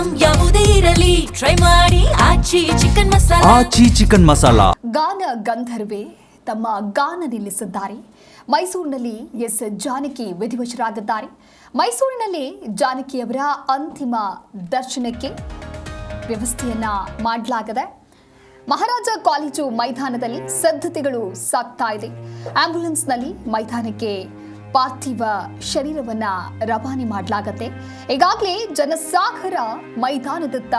Item ಯಾವುದೇ ಇರಲಿ try ಮಾಡಿ ಆಚಿ ಚಿಕನ್ ಮಸಾಲಾ. ಗಾನ ಗಂಧರ್ವೆ ತಮ್ಮ ಗಾನ ನಿಲ್ಲಿಸಿದ್ದಾರೆ. ಮೈಸೂರಿನಲ್ಲಿ ಎಸ್ ಜಾನಕಿ ವಿಧಿವಶರಾಗಿದ್ದಾರೆ. ಮೈಸೂರಿನಲ್ಲಿ ಜಾನಕಿಯವರ ಅಂತಿಮ ದರ್ಶನಕ್ಕೆ ವ್ಯವಸ್ಥೆಯನ್ನ ಮಾಡಲಾಗಿದೆ. ಮಹಾರಾಜ ಕಾಲೇಜು ಮೈದಾನದಲ್ಲಿ ಸಿದ್ಧತೆಗಳು ಸಾಗ್ತಾ ಇದೆ. ಆಂಬ್ಯುಲೆನ್ಸ್ನಲ್ಲಿ ಮೈದಾನಕ್ಕೆ ಪಾರ್ಥಿವ ಶರೀರವನ್ನ ರವಾನೆ ಮಾಡಲಾಗುತ್ತೆ. ಈಗಾಗಲೇ ಜನಸಾಗರ ಮೈದಾನದತ್ತ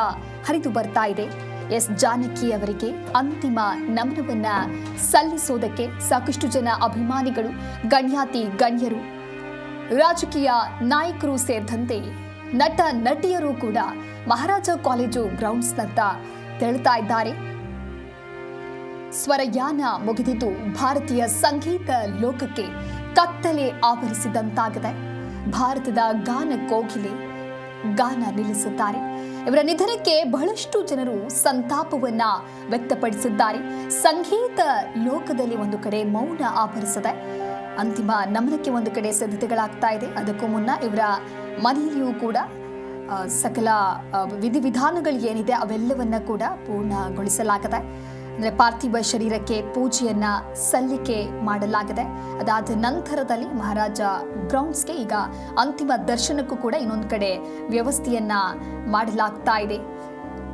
ಹರಿದು ಬರ್ತಾ ಇದೆ. ಎಸ್ ಜಾನಕಿ ಅವರಿಗೆ ಅಂತಿಮ ನಮನವನ್ನ ಸಲ್ಲಿಸೋದಕ್ಕೆ ಸಾಕಷ್ಟು ಜನ ಅಭಿಮಾನಿಗಳು, ಗಣ್ಯಾತಿ ಗಣ್ಯರು, ರಾಜಕೀಯ ನಾಯಕರು ಸೇರಿದಂತೆ ನಟ ನಟಿಯರು ಕೂಡ ಮಹಾರಾಜ ಕಾಲೇಜು ಗ್ರೌಂಡ್ಸ್ನತ್ತ ತೆರಳುತ್ತಾ ಇದ್ದಾರೆ. ಸ್ವರಯಾನ ಮುಗಿದಿದ್ದು ಭಾರತೀಯ ಸಂಗೀತ ಲೋಕಕ್ಕೆ ಕತ್ತಲೆ ಆವರಿಸಿದಂತಾಗಿದೆ. ಭಾರತದ ಗಾನ ಕೋಗಿಲೆ ಗಾನ ನಿಲ್ಲಿಸಿದ್ದಾರೆ. ಇವರ ನಿಧನಕ್ಕೆ ಬಹಳಷ್ಟು ಜನರು ಸಂತಾಪವನ್ನ ವ್ಯಕ್ತಪಡಿಸಿದ್ದಾರೆ. ಸಂಗೀತ ಲೋಕದಲ್ಲಿ ಒಂದು ಕಡೆ ಮೌನ ಆವರಿಸಿದೆ. ಅಂತಿಮ ನಮನಕ್ಕೆ ಒಂದು ಕಡೆ ಸಿದ್ಧತೆಗಳಾಗ್ತಾ ಇದೆ. ಅದಕ್ಕೂ ಮುನ್ನ ಇವರ ಮನೆಯಲ್ಲಿಯೂ ಕೂಡ ಸಕಲ ವಿಧಿವಿಧಾನಗಳು ಏನಿದೆ ಅವೆಲ್ಲವನ್ನ ಕೂಡ ಪೂರ್ಣಗೊಳಿಸಲಾಗಿದೆ. ಅಂದರೆ ಪಾರ್ಥಿವ ಶರೀರಕ್ಕೆ ಪೂಜೆಯನ್ನ ಸಲ್ಲಿಕೆ ಮಾಡಲಾಗಿದೆ. ಅದಾದ ನಂತರದಲ್ಲಿ ಮಹಾರಾಜ ಗ್ರೌಂಡ್ಸ್ಗೆ ಈಗ ಅಂತಿಮ ದರ್ಶನಕ್ಕೂ ಕೂಡ ಇನ್ನೊಂದು ಕಡೆ ವ್ಯವಸ್ಥೆಯನ್ನ ಮಾಡಲಾಗ್ತಾ ಇದೆ.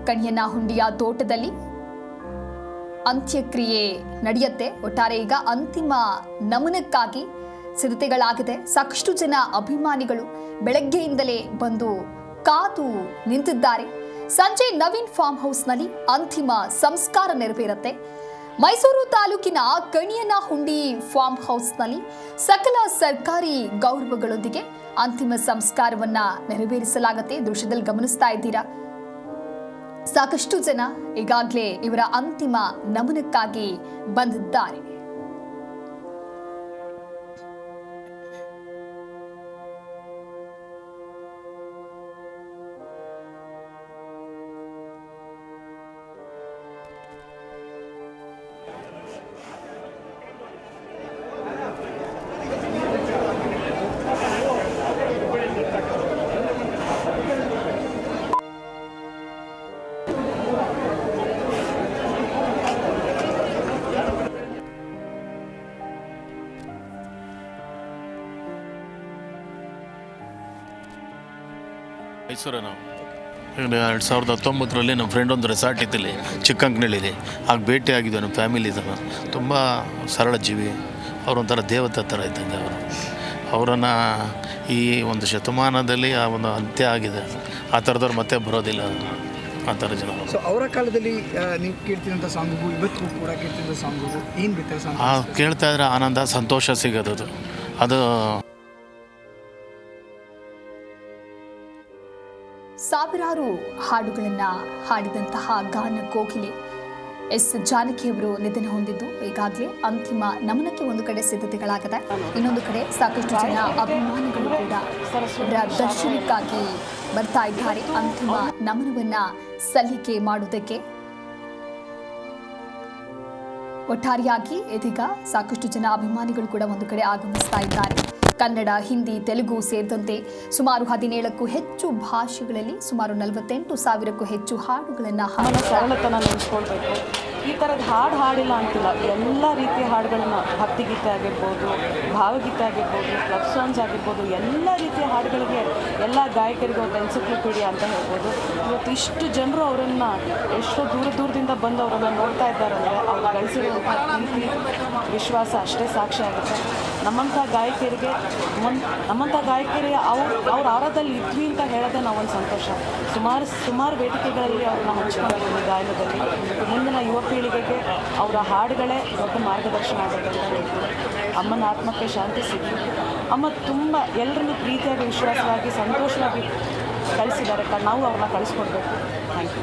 ಕಣಿಯನಹುಂಡಿಯ ತೋಟದಲ್ಲಿ ಅಂತ್ಯಕ್ರಿಯೆ ನಡೆಯುತ್ತೆ. ಒಟ್ಟಾರೆ ಈಗ ಅಂತಿಮ ನಮನಕ್ಕಾಗಿ ಸಿದ್ಧತೆಗಳಾಗಿದೆ. ಸಾಕಷ್ಟು ಜನ ಅಭಿಮಾನಿಗಳು ಬೆಳಗ್ಗೆಯಿಂದಲೇ ಬಂದು ಕಾದು ನಿಂತಿದ್ದಾರೆ. ಸಂಜೆ ನವೀನ್ ಫಾರ್ಮ್ ಹೌಸ್ನಲ್ಲಿ ಅಂತಿಮ ಸಂಸ್ಕಾರ ನೆರವೇರುತ್ತೆ. ಮೈಸೂರು ತಾಲೂಕಿನ ಕಣಿಯನಹುಂಡಿ ಫಾರ್ಮ್ ಹೌಸ್ನಲ್ಲಿ ಸಕಲ ಸರ್ಕಾರಿ ಗೌರವಗಳೊಂದಿಗೆ ಅಂತಿಮ ಸಂಸ್ಕಾರವನ್ನ ನೆರವೇರಿಸಲಾಗುತ್ತೆ. ದೃಶ್ಯದಲ್ಲಿ ಗಮನಿಸ್ತಾ ಇದ್ದೀರಾ, ಸಾಕಷ್ಟು ಜನ ಈಗಾಗಲೇ ಇವರ ಅಂತಿಮ ನಮನಕ್ಕಾಗಿ ಬಂದಿದ್ದಾರೆ. ಮೈಸೂರು ನಾವು 2019ರಲ್ಲಿ ನಮ್ಮ ಫ್ರೆಂಡ್ ಒಂದು ರೆಸಾರ್ಟ್ ಇದ್ದಲ್ಲಿ ಚಿಕ್ಕಂಕನಳ್ಳಿಲಿ ಆಗ ಭೇಟಿ ಆಗಿದ್ದೆ. ನಮ್ಮ ಫ್ಯಾಮಿಲಿ ಜನ ತುಂಬ ಸರಳ ಜೀವಿ, ಅವರೊಂಥರ ದೇವತೆ ಥರ ಇದ್ದಂಗೆ. ಅವರನ್ನು ಈ ಒಂದು ಶತಮಾನದಲ್ಲಿ ಆ ಒಂದು ಅಂತ್ಯ ಆಗಿದೆ. ಆ ಥರದವ್ರು ಮತ್ತೆ ಬರೋದಿಲ್ಲ ಆ ಥರ ಜನ. ಸೊ ಅವರ ಕಾಲದಲ್ಲಿ ನೀವು ಕೇಳ್ತಿರೋಂಥ ಸಾಂಗು ಇವತ್ತು ಕೂಡ ಕೇಳ್ತಿರೋ ಸಾಂಗು ಏನು ವ್ಯತ್ಯಾಸ? ಕೇಳ್ತಾ ಇದ್ರೆ ಆನಂದ, ಸಂತೋಷ ಸಿಗೋದು. ಅದು ಸಾವಿರಾರು ಹಾಡುಗಳನ್ನ ಹಾಡಿದಂತಹ ಗಾನ ಕೋಗಿಲೆ ಎಸ್ ಜಾನಕಿಯವರು ನಿಧನ ಹೊಂದಿದ್ದು ಈಗಾಗಲೇ ಅಂತಿಮ ನಮನಕ್ಕೆ ಒಂದು ಕಡೆ ಸಿದ್ಧತೆಗಳಾಗಿದೆ. ಇನ್ನೊಂದು ಕಡೆ ಸಾಕಷ್ಟು ಜನ ಅಭಿಮಾನಿಗಳು ಕೂಡ ಇವರ ದರ್ಶನಕ್ಕಾಗಿ ಬರ್ತಾ ಇದ್ದಾರೆ. ಅಂತಿಮ ನಮನವನ್ನ ಸಲ್ಲಿಕೆ ಮಾಡುವುದಕ್ಕೆ ಒಟ್ಟಾರೆಯಾಗಿ ಇದೀಗ ಸಾಕಷ್ಟು ಜನ ಅಭಿಮಾನಿಗಳು ಕೂಡ ಒಂದು ಕಡೆ ಆಗಮಿಸ್ತಾ ಇದ್ದಾರೆ. ಕನ್ನಡ, ಹಿಂದಿ, ತೆಲುಗು ಸೇರಿದಂತೆ ಸುಮಾರು 17ಕ್ಕೂ ಹೆಚ್ಚು ಭಾಷೆಗಳಲ್ಲಿ ಸುಮಾರು 48,000ಕ್ಕೂ ಹೆಚ್ಚು ಹಾಡುಗಳನ್ನು ಸರಳತನ ನೆನೆಸ್ಕೊಳ್ಬೇಕು. ಈ ಥರದ ಹಾಡಿಲ್ಲ ಅಂತಿಲ್ಲ, ಎಲ್ಲ ರೀತಿಯ ಹಾಡುಗಳನ್ನ, ಭಕ್ತಿಗೀತೆ ಆಗಿರ್ಬೋದು, ಭಾವಗೀತೆ ಆಗಿರ್ಬೋದು, ಕ್ಲಬ್ ಸಾಂಗ್ಸ್ ಆಗಿರ್ಬೋದು, ಎಲ್ಲ ರೀತಿಯ ಹಾಡುಗಳಿಗೆ ಎಲ್ಲ ಗಾಯಕರಿಗೆ ಒಂದು ಎನ್ಸೈಕ್ಲೋಪೀಡಿಯಾ ಅಂತ ಹೇಳ್ಬೋದು. ಇವತ್ತು ಇಷ್ಟು ಜನರು ಅವರನ್ನು ಎಷ್ಟೋ ದೂರದಿಂದ ಬಂದು ಅವರನ್ನು ನೋಡ್ತಾ ಇದ್ದಾರೆ ಅಂದರೆ ಅವ್ರು ಗಳಿಸಿರುವಂಥ ಪ್ರೀತಿ, ವಿಶ್ವಾಸ ಅಷ್ಟೇ ಸಾಕ್ಷಿ ಆಗುತ್ತೆ. ನಮ್ಮಂಥ ಗಾಯಕರಿಗೆ ಅವ್ರ ಆರಾಧದಲ್ಲಿ ಇದ್ವಿ ಅಂತ ಹೇಳೋದೇ ನಾವೊಂದು ಸಂತೋಷ. ಸುಮಾರು ವೇದಿಕೆಗಳಲ್ಲಿ ಅವ್ರನ್ನ ಹಂಚ್ಕೊಂಡಿದ್ದೀನಿ ಗಾಯನದಲ್ಲಿ. ಮುಂದಿನ ಯುವ ಪೀಳಿಗೆಗೆ ಅವರ ಹಾಡುಗಳೇ ದೊಡ್ಡ ಮಾರ್ಗದರ್ಶನ ಆಗುತ್ತೆ ಅಂತ ಹೇಳ್ತೀನಿ. ಅಮ್ಮನ ಆತ್ಮಕ್ಕೆ ಶಾಂತಿ ಸಿಗಲಿ. ಅಮ್ಮ ತುಂಬ ಎಲ್ಲರನ್ನೂ ಪ್ರೀತಿಯಾಗಿ, ವಿಶ್ವಾಸವಾಗಿ, ಸಂತೋಷವಾಗಿ ಕಳಿಸಿದ್ದಾರೆ. ನಾವು ಅವ್ರನ್ನ ಕಳಿಸ್ಕೊಡ್ಬೇಕು. Thank you.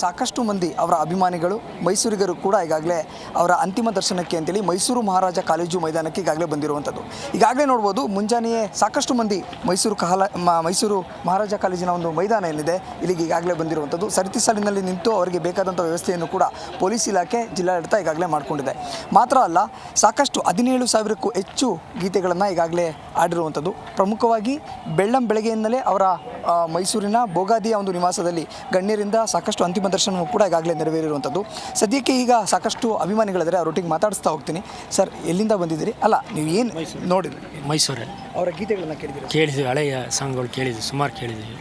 ಸಾಕಷ್ಟು ಮಂದಿ ಅವರ ಅಭಿಮಾನಿಗಳು ಮೈಸೂರಿಗರು ಕೂಡ ಈಗಾಗಲೇ ಅವರ ಅಂತಿಮ ದರ್ಶನಕ್ಕೆ ಅಂತೇಳಿ ಮೈಸೂರು ಮಹಾರಾಜ ಕಾಲೇಜು ಮೈದಾನಕ್ಕೆ ಈಗಾಗಲೇ ಬಂದಿರುವಂಥದ್ದು. ಈಗಾಗಲೇ ನೋಡ್ಬೋದು ಮುಂಜಾನೆಯೇ ಸಾಕಷ್ಟು ಮಂದಿ ಮೈಸೂರು ಮಹಾರಾಜ ಕಾಲೇಜಿನ ಒಂದು ಮೈದಾನ ಏನಿದೆ ಇಲ್ಲಿಗೆ ಈಗಾಗಲೇ ಬಂದಿರುವಂಥದ್ದು. ಸರತಿ ಸಾಲಿನಲ್ಲಿ ನಿಂತು ಅವರಿಗೆ ಬೇಕಾದಂಥ ವ್ಯವಸ್ಥೆಯನ್ನು ಕೂಡ ಪೊಲೀಸ್ ಇಲಾಖೆ ಜಿಲ್ಲಾಡಳಿತ ಈಗಾಗಲೇ ಮಾಡಿಕೊಂಡಿದೆ. ಮಾತ್ರ ಅಲ್ಲ, ಸಾಕಷ್ಟು 17,000ಕ್ಕೂ ಹೆಚ್ಚು ಗೀತೆಗಳನ್ನು ಈಗಾಗಲೇ ಆಡಿರುವಂಥದ್ದು. ಪ್ರಮುಖವಾಗಿ ಬೆಳಗ್ಗೆಯಿಂದಲೇ ಅವರ ಮೈಸೂರಿನ ಬೋಗಾದಿಯ ಒಂದು ನಿವಾಸದಲ್ಲಿ ಗಣ್ಯರಿಂದ ಸಾಕಷ್ಟು ಅಂತಿಮ ದರ್ಶನವೂ ಕೂಡ ಈಗಾಗಲೇ ನೆರವೇರಿರುವಂಥದ್ದು. ಸದ್ಯಕ್ಕೆ ಈಗ ಸಾಕಷ್ಟು ಅಭಿಮಾನಿಗಳಿದ್ದಾರೆ, ಅವರೊಟ್ಟಿಗೆ ಮಾತಾಡಿಸ್ತಾ ಹೋಗ್ತೀನಿ. ಸರ್, ಎಲ್ಲಿಂದ ಬಂದಿದ್ದೀರಿ? ಅಲ್ಲ, ನೀವು ಏನು ನೋಡಿದ್ರಿ? ಮೈಸೂರಲ್ಲಿ ಅವರ ಗೀತೆಗಳನ್ನು ಕೇಳಿದ್ವಿ, ಹಳೆಯ ಸಾಂಗ್ಗಳು ಕೇಳಿದ್ವಿ, ಸುಮಾರು ಕೇಳಿದ್ವಿ.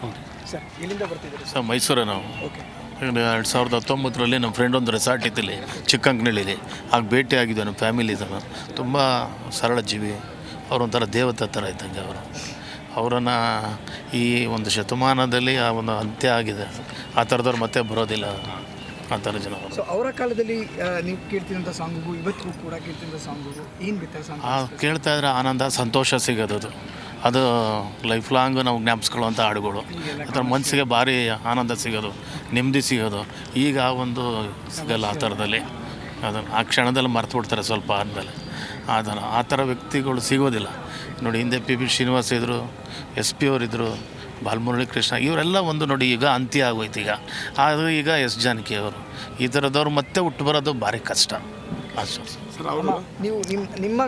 ಹೌದು ಸರ್, ಎಲ್ಲಿಂದ ಬರ್ತಿದ್ದೀರಿ? ಸರ್, ಮೈಸೂರೇ ನಾವು. 2019ರಲ್ಲಿ ನಮ್ಮ ಫ್ರೆಂಡ್ ಒಂದು ರೆಸಾರ್ಟ್ ಇದ್ದಲ್ಲಿ ಚಿಕ್ಕಂಕನಳ್ಳಿಲಿ, ಆಗ ಭೇಟಿ ಆಗಿದ್ದೆ ನಮ್ಮ ಫ್ಯಾಮಿಲಿ. ತುಂಬ ಸರಳ ಜೀವಿ, ಅವರೊಂಥರ ದೇವತೆ ಥರ ಇದ್ದಂಗೆ ಅವರನ್ನು ಈ ಒಂದು ಶತಮಾನದಲ್ಲಿ ಆ ಒಂದು ಅಂತ್ಯ ಆಗಿದೆ. ಆ ಥರದವ್ರು ಮತ್ತೆ ಬರೋದಿಲ್ಲ, ಆ ಥರ ಜನ. ಸೊ ಅವರ ಕಾಲದಲ್ಲಿ ನೀವು ಕೇಳ್ತಿದ್ದಂಥ ಸಾಂಗಿಗೂ ಇವತ್ತಿಗೂ ಕೂಡ ಕೇಳ್ತಿದ್ದ ಸಾಂಗಿಗೂ ಏನು ವ್ಯತ್ಯಾಸ? ಕೇಳ್ತಾ ಇದ್ರೆ ಆನಂದ, ಸಂತೋಷ ಸಿಗೋದು. ಅದು ಲೈಫ್ ಲಾಂಗ್ ನಾವು ಜ್ಞಾಪಿಸ್ಕೊಳ್ಳುವಂಥ ಹಾಡುಗಳು. ಆ ಥರ ಮನಸ್ಸಿಗೆ ಭಾರಿ ಆನಂದ ಸಿಗೋದು, ನೆಮ್ಮದಿ ಸಿಗೋದು. ಈಗ ಒಂದು ಸಿಗಲ್ಲ ಆ ಥರದಲ್ಲಿ. ಅದನ್ನು ಆ ಕ್ಷಣದಲ್ಲಿ ಮರ್ತು ಬಿಡ್ತಾರೆ ಸ್ವಲ್ಪ ಆದಮೇಲೆ. ಆ ಥರ ವ್ಯಕ್ತಿಗಳು ಸಿಗೋದಿಲ್ಲ ನೋಡಿ. ಹಿಂದೆ ಪಿ ಶ್ರೀನಿವಾಸ್ ಇದ್ದರು, SP ಅವರಿದ್ದರು, ಬಾಲಮುರಳಿ ಕೃಷ್ಣ, ಇವರೆಲ್ಲ ಒಂದು ನೋಡಿ ಈಗ ಅಂತ್ಯ ಆಗೋಯ್ತು. ಅದು ಈಗ S ಜಾನಕಿ ಅವರು, ಈ ಥರದವ್ರು ಮತ್ತೆ ಹುಟ್ಟು ಬರೋದು ಭಾರಿ ಕಷ್ಟ. ಅಷ್ಟು ಸರ್, ಅವರು ನೀವು ನಿಮ್ಮ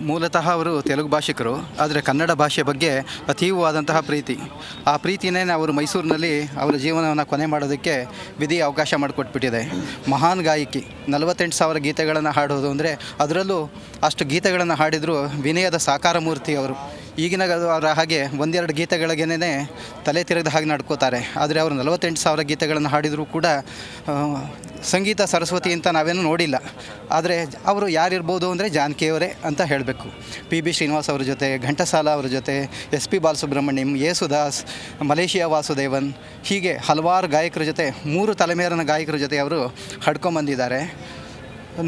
ಮೂಲತಃ ಅವರು ತೆಲುಗು ಭಾಷಿಕರು, ಆದರೆ ಕನ್ನಡ ಭಾಷೆ ಬಗ್ಗೆ ಅತೀವವಾದಂತಹ ಪ್ರೀತಿ. ಆ ಪ್ರೀತಿನೇ ಅವರು ಮೈಸೂರಿನಲ್ಲಿ ಅವರ ಜೀವನವನ್ನು ಕೊನೆ ಮಾಡೋದಕ್ಕೆ ವಿಧಿ ಅವಕಾಶ ಮಾಡಿಕೊಟ್ಬಿಟ್ಟಿದೆ. ಮಹಾನ್ ಗಾಯಕಿ, 48,000 ಗೀತೆಗಳನ್ನು ಹಾಡೋದು ಅಂದರೆ, ಅದರಲ್ಲೂ ಅಷ್ಟು ಗೀತೆಗಳನ್ನು ಹಾಡಿದರೂ ವಿನಯದ ಸಾಕಾರ ಮೂರ್ತಿ ಅವರು. ಈಗಿನ ಅವರ ಹಾಗೆ ಒಂದೆರಡು ಗೀತೆಗಳಿಗೇನೆ ತಲೆ ತಿರುಗಿದ ಹಾಗೆ ನಡ್ಕೋತಾರೆ. ಆದರೆ ಅವರು 48,000 ಗೀತೆಗಳನ್ನು ಹಾಡಿದರೂ ಕೂಡ ಸಂಗೀತ ಸರಸ್ವತಿ ಅಂತ ನಾವೇನೂ ನೋಡಿಲ್ಲ. ಆದರೆ ಅವರು ಯಾರಿರ್ಬೋದು ಅಂದರೆ ಜಾನಕಿಯವರೇ ಅಂತ ಹೇಳಬೇಕು. PB ಶ್ರೀನಿವಾಸ್ ಅವರ ಜೊತೆ, ಘಂಟಸಾಲ ಅವರ ಜೊತೆ, SP ಬಾಲಸುಬ್ರಹ್ಮಣ್ಯಂ, ಯೇಸುದಾಸ್, ಮಲೇಷಿಯಾ ವಾಸುದೇವನ್, ಹೀಗೆ ಹಲವಾರು ಗಾಯಕರ ಜೊತೆ, 3 ತಲೆಮೇರಿನ ಗಾಯಕರ ಜೊತೆ ಅವರು ಹಾಡ್ಕೊಂಬಂದಿದ್ದಾರೆ.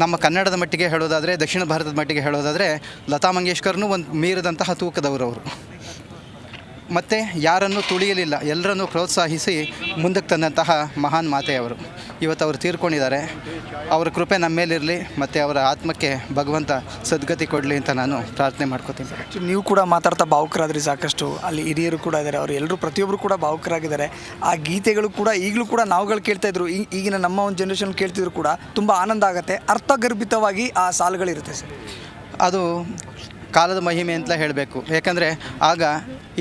ನಮ್ಮ ಕನ್ನಡದ ಮಟ್ಟಿಗೆ ಹೇಳೋದಾದರೆ, ದಕ್ಷಿಣ ಭಾರತದ ಮಟ್ಟಿಗೆ ಹೇಳೋದಾದರೆ, ಲತಾ ಮಂಗೇಶ್ಕರ್ನೂ ಒಂದು ಮೀರಿದಂತಹ ತೂಕದವರು ಅವರು. ಮತ್ತು ಯಾರನ್ನೂ ತುಳಿಯಲಿಲ್ಲ, ಎಲ್ಲರನ್ನೂ ಪ್ರೋತ್ಸಾಹಿಸಿ ಮುಂದಕ್ಕೆ ತಂದಂತಹ ಮಹಾನ್ ಮಾತೆಯವರು. ಇವತ್ತು ಅವರು ತೀರ್ಕೊಂಡಿದ್ದಾರೆ. ಅವರ ಕೃಪೆ ನಮ್ಮ ಮೇಲಿರಲಿ ಮತ್ತು ಅವರ ಆತ್ಮಕ್ಕೆ ಭಗವಂತ ಸದ್ಗತಿ ಕೊಡಲಿ ಅಂತ ನಾನು ಪ್ರಾರ್ಥನೆ ಮಾಡ್ಕೋತೀನಿ. ನೀವು ಕೂಡ ಮಾತಾಡ್ತಾ ಭಾವುಕರಾದ್ರಿ ಸಾಕಷ್ಟು. ಅಲ್ಲಿ ಹಿರಿಯರು ಕೂಡ ಇದ್ದಾರೆ, ಅವರು ಎಲ್ಲರೂ ಪ್ರತಿಯೊಬ್ಬರು ಕೂಡ ಭಾವುಕರಾಗಿದ್ದಾರೆ. ಆ ಗೀತೆಗಳು ಕೂಡ ಈಗಲೂ ಕೂಡ ನಾವುಗಳು ಕೇಳ್ತಾಯಿದ್ರು, ಈಗಿನ ನಮ್ಮ ಒಂದು ಜನ್ರೇಷನ್ ಕೇಳ್ತಿದ್ರು ಕೂಡ ತುಂಬ ಆನಂದ ಆಗುತ್ತೆ. ಅರ್ಥಗರ್ಭಿತವಾಗಿ ಆ ಸಾಲುಗಳಿರುತ್ತೆ ಸರ್. ಅದು ಕಾಲದ ಮಹಿಮೆ ಅಂತಲೇ ಹೇಳಬೇಕು. ಯಾಕಂದರೆ ಆಗ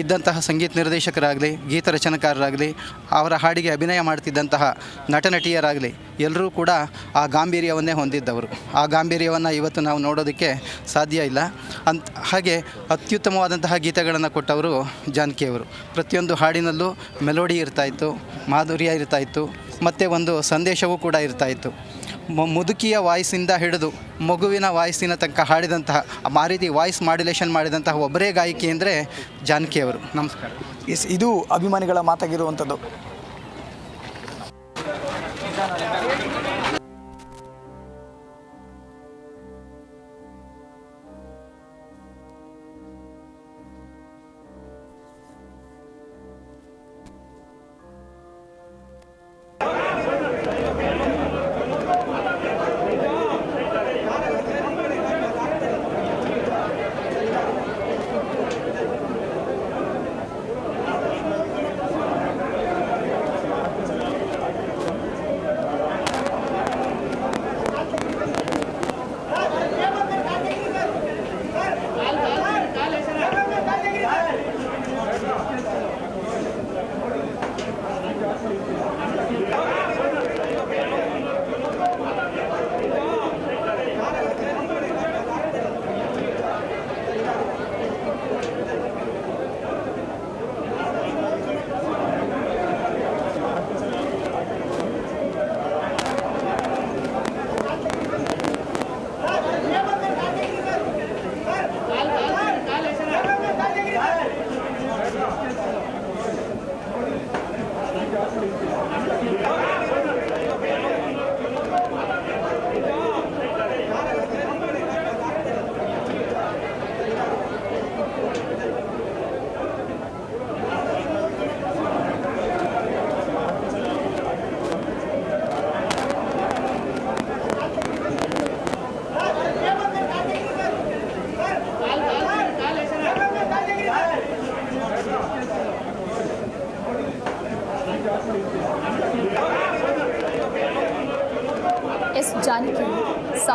ಇದ್ದಂತಹ ಸಂಗೀತ ನಿರ್ದೇಶಕರಾಗಲಿ, ಗೀತ ರಚನಕಾರರಾಗಲಿ, ಅವರ ಹಾಡಿಗೆ ಅಭಿನಯ ಮಾಡ್ತಿದ್ದಂತಹ ನಟನಟಿಯರಾಗಲಿ ಎಲ್ಲರೂ ಕೂಡ ಆ ಗಾಂಭೀರ್ಯವನ್ನೇ ಹೊಂದಿದ್ದವರು. ಆ ಗಾಂಭೀರ್ಯವನ್ನು ಇವತ್ತು ನಾವು ನೋಡೋದಕ್ಕೆ ಸಾಧ್ಯ ಇಲ್ಲ. ಹಾಗೆ ಅತ್ಯುತ್ತಮವಾದಂತಹ ಗೀತೆಗಳನ್ನು ಕೊಟ್ಟವರು ಜಾನಕಿಯವರು. ಪ್ರತಿಯೊಂದು ಹಾಡಿನಲ್ಲೂ ಮೆಲೋಡಿ ಇರ್ತಾಯಿತ್ತು, ಮಾಧುರ್ಯ ಇರ್ತಾಯಿತ್ತು, ಮತ್ತು ಒಂದು ಸಂದೇಶವೂ ಕೂಡ ಇರ್ತಾಯಿತ್ತು. ಮುದುಕಿಯ ವಾಯ್ಸಿಂದ ಹಿಡಿದು ಮಗುವಿನ ವಾಯ್ಸಿನ ತನಕ ಹಾಡಿದಂತಹ, ಆ ರೀತಿ ವಾಯ್ಸ್ ಮಾಡ್ಯುಲೇಷನ್ ಮಾಡಿದಂತಹ ಒಬ್ಬರೇ ಗಾಯಕಿ ಅಂದರೆ ಜಾನಕಿಯವರು. ನಮಸ್ಕಾರ. ಇದು ಅಭಿಮಾನಿಗಳ ಮಾತಾಗಿರುವಂಥದ್ದು.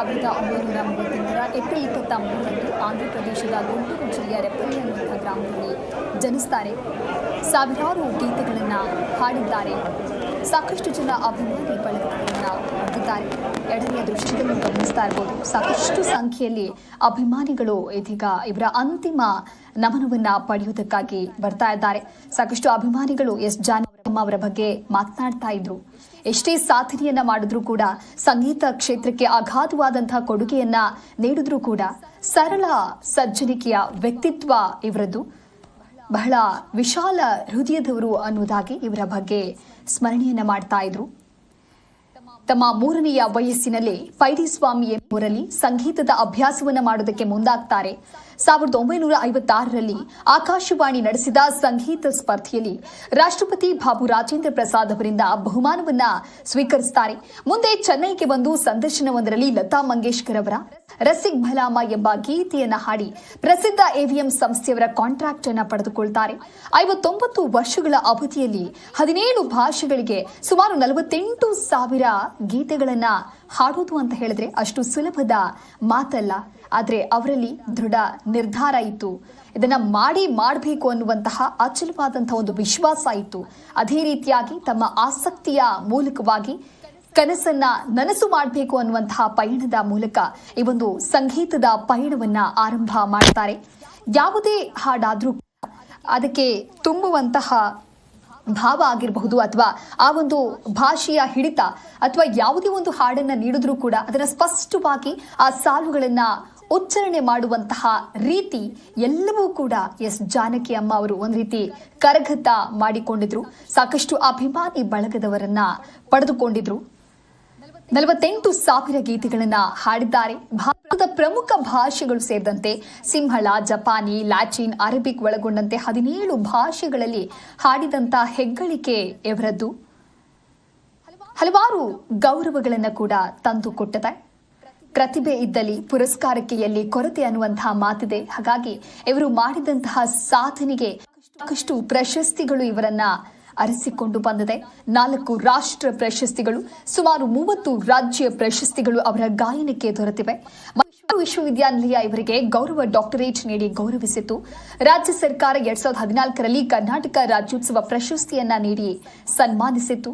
1938 ಏಪ್ರಿಲ್ 23ರಂದು ಆಂಧ್ರಪ್ರದೇಶದ ಗುಂಟೂರು ಜಿಲ್ಲೆಯ ರೆಪ್ಪಳ್ಳಿ ಅನ್ನುವಂಥ ಗ್ರಾಮದಲ್ಲಿ ಜನಿಸ್ತಾರೆ. ಸಾವಿರಾರು ಗೀತೆಗಳನ್ನು ಹಾಡಿದ್ದಾರೆ. ಸಾಕಷ್ಟು ಜನ ಅಭಿಮಾನಿ ಬಳಗಗಳನ್ನು ಹೊಂದಿದ್ದಾರೆ. ಎರಡನೆಯ ದೃಶ್ಯದಲ್ಲಿ ಗಮನಿಸ್ತಾ ಇರ್ಬೋದು, ಸಾಕಷ್ಟು ಸಂಖ್ಯೆಯಲ್ಲಿ ಅಭಿಮಾನಿಗಳು ಇದೀಗ ಇವರ ಅಂತಿಮ ನಮನವನ್ನ ಪಡೆಯುವುದಕ್ಕಾಗಿ ಬರ್ತಾ ಇದ್ದಾರೆ. ಸಾಕಷ್ಟು ಅಭಿಮಾನಿಗಳು ಎಸ್ ಜಾನಕಮ್ಮ ಅವರ ಬಗ್ಗೆ ಮಾತನಾಡ್ತಾ ಇದ್ರು. ಎಷ್ಟೇ ಸಾಧನೆಯನ್ನ ಮಾಡಿದ್ರೂ ಕೂಡ, ಸಂಗೀತ ಕ್ಷೇತ್ರಕ್ಕೆ ಅಗಾಧವಾದಂತಹ ಕೊಡುಗೆಯನ್ನ ನೀಡಿದ್ರೂ ಕೂಡ, ಸರಳ ಸಜ್ಜನಿಕೆಯ ವ್ಯಕ್ತಿತ್ವ ಇವರದ್ದು. ಬಹಳ ವಿಶಾಲ ಹೃದಯದವರು ಅನ್ನುವುದಾಗಿ ಇವರ ಬಗ್ಗೆ ಸ್ಮರಣೆಯನ್ನ ಮಾಡ್ತಾ ಇದ್ರು. ತಮ್ಮ 3ನೆಯ ವಯಸ್ಸಿನಲ್ಲಿ ಪೈಡಿಸ್ವಾಮಿ ಎಂಬುವರಲ್ಲಿ ಸಂಗೀತದ ಅಭ್ಯಾಸವನ್ನ ಮಾಡೋದಕ್ಕೆ ಮುಂದಾಗ್ತಾರೆ. 1956ರಲ್ಲಿ ಆಕಾಶವಾಣಿ ನಡೆಸಿದ ಸಂಗೀತ ಸ್ಪರ್ಧೆಯಲ್ಲಿ ರಾಷ್ಟ್ರಪತಿ ಬಾಬು ರಾಜೇಂದ್ರ ಪ್ರಸಾದ್ ಅವರಿಂದ ಬಹುಮಾನವನ್ನ ಸ್ವೀಕರಿಸುತ್ತಾರೆ. ಮುಂದೆ ಚೆನ್ನೈಗೆ ಬಂದು ಸಂದರ್ಶನವೊಂದರಲ್ಲಿ ಲತಾ ಮಂಗೇಶ್ಕರ್ ಅವರ ರಸಿಕ್ ಭಲಾಮ ಎಂಬ ಗೀತೆಯನ್ನ ಹಾಡಿ ಪ್ರಸಿದ್ಧ AVM ಸಂಸ್ಥೆಯವರ ಕಾಂಟ್ರಾಕ್ಟ್ ಅನ್ನ ಪಡೆದುಕೊಳ್ತಾರೆ. 59 ವರ್ಷಗಳ ಅವಧಿಯಲ್ಲಿ 17 ಭಾಷೆಗಳಿಗೆ ಸುಮಾರು 48,000 ಗೀತೆಗಳನ್ನ ಹಾಡೋದು ಅಂತ ಹೇಳಿದ್ರೆ ಅಷ್ಟು ಸುಲಭದ ಮಾತಲ್ಲ. ಆದ್ರೆ ಅವರಲ್ಲಿ ದೃಢ ನಿರ್ಧಾರ ಇತ್ತು. ಇದನ್ನ ಮಾಡಬೇಕು ಅನ್ನುವಂತಹ ಅಚಲವಾದಂತಹ ಒಂದು ವಿಶ್ವಾಸ ಇತ್ತು. ಅದೇ ರೀತಿಯಾಗಿ ತಮ್ಮ ಆಸಕ್ತಿಯ ಮೂಲಕವಾಗಿ ಕನಸನ್ನ ನನಸು ಮಾಡಬೇಕು ಅನ್ನುವಂತಹ ಪಯಣದ ಮೂಲಕ ಈ ಒಂದು ಸಂಗೀತದ ಪಯಣವನ್ನ ಆರಂಭ ಮಾಡ್ತಾರೆ. ಯಾವುದೇ ಹಾಡಾದ್ರೂ ಅದಕ್ಕೆ ತುಂಬುವಂತಹ ಭಾವ ಆಗಿರಬಹುದು, ಅಥವಾ ಆ ಒಂದು ಭಾಷೆಯ ಹಿಡಿತ, ಅಥವಾ ಯಾವುದೇ ಒಂದು ಹಾಡನ್ನ ನೀಡಿದ್ರೂ ಕೂಡ ಅದನ್ನ ಸ್ಪಷ್ಟವಾಗಿ ಆ ಸಾಲುಗಳನ್ನ ಉಚ್ಚಾರಣೆ ಮಾಡುವಂತಹ ರೀತಿ ಎಲ್ಲವೂ ಕೂಡ ಎಸ್ ಜಾನಕಿ ಅಮ್ಮ ಅವರು ಒಂದು ರೀತಿ ಕರಗತ ಮಾಡಿಕೊಂಡಿದ್ರು. ಸಾಕಷ್ಟು ಅಭಿಮಾನಿ ಬಳಗದವರನ್ನ ಪಡೆದುಕೊಂಡಿದ್ರು. 48,000 ಗೀತೆಗಳನ್ನ ಹಾಡಿದ್ದಾರೆ. ಭಾರತದ ಪ್ರಮುಖ ಭಾಷೆಗಳು ಸೇರಿದಂತೆ ಸಿಂಹಳ, ಜಪಾನಿ, ಲ್ಯಾಟಿನ್, ಅರೇಬಿಕ್ ಒಳಗೊಂಡಂತೆ 17 ಭಾಷೆಗಳಲ್ಲಿ ಹಾಡಿದಂತ ಹೆಗ್ಗಳಿಕೆ ಇವರದ್ದು. ಹಲವಾರು ಗೌರವಗಳನ್ನು ಕೂಡ ತಂದು ಕೊಟ್ಟಿದೆ. ಪ್ರತಿಭೆ ಇದ್ದಲ್ಲಿ ಪುರಸ್ಕಾರಕ್ಕೆ ಎಲ್ಲಿ ಕೊರತೆ ಅನ್ನುವಂತಹ ಮಾತಿದೆ. ಹಾಗಾಗಿ ಇವರು ಮಾಡಿದಂತಹ ಸಾಧನೆಗೆ ಸಾಕಷ್ಟು ಪ್ರಶಸ್ತಿಗಳು ಇವರನ್ನ ಅರಸಿಕೊಂಡು ಬಂದಿದೆ. 4 ರಾಷ್ಟ್ರ ಪ್ರಶಸ್ತಿಗಳು, ಸುಮಾರು 30 ರಾಜ್ಯ ಪ್ರಶಸ್ತಿಗಳು ಅವರ ಗಾಯನಕ್ಕೆ ದೊರೆತಿವೆ. ಮೈಸೂರು ವಿಶ್ವವಿದ್ಯಾನಿಲಯ ಇವರಿಗೆ ಗೌರವ ಡಾಕ್ಟರೇಟ್ ನೀಡಿ ಗೌರವಿಸಿತು. ರಾಜ್ಯ ಸರ್ಕಾರ 2014ರಲ್ಲಿ ಕರ್ನಾಟಕ ರಾಜ್ಯೋತ್ಸವ ಪ್ರಶಸ್ತಿಯನ್ನ ನೀಡಿ ಸನ್ಮಾನಿಸಿತು.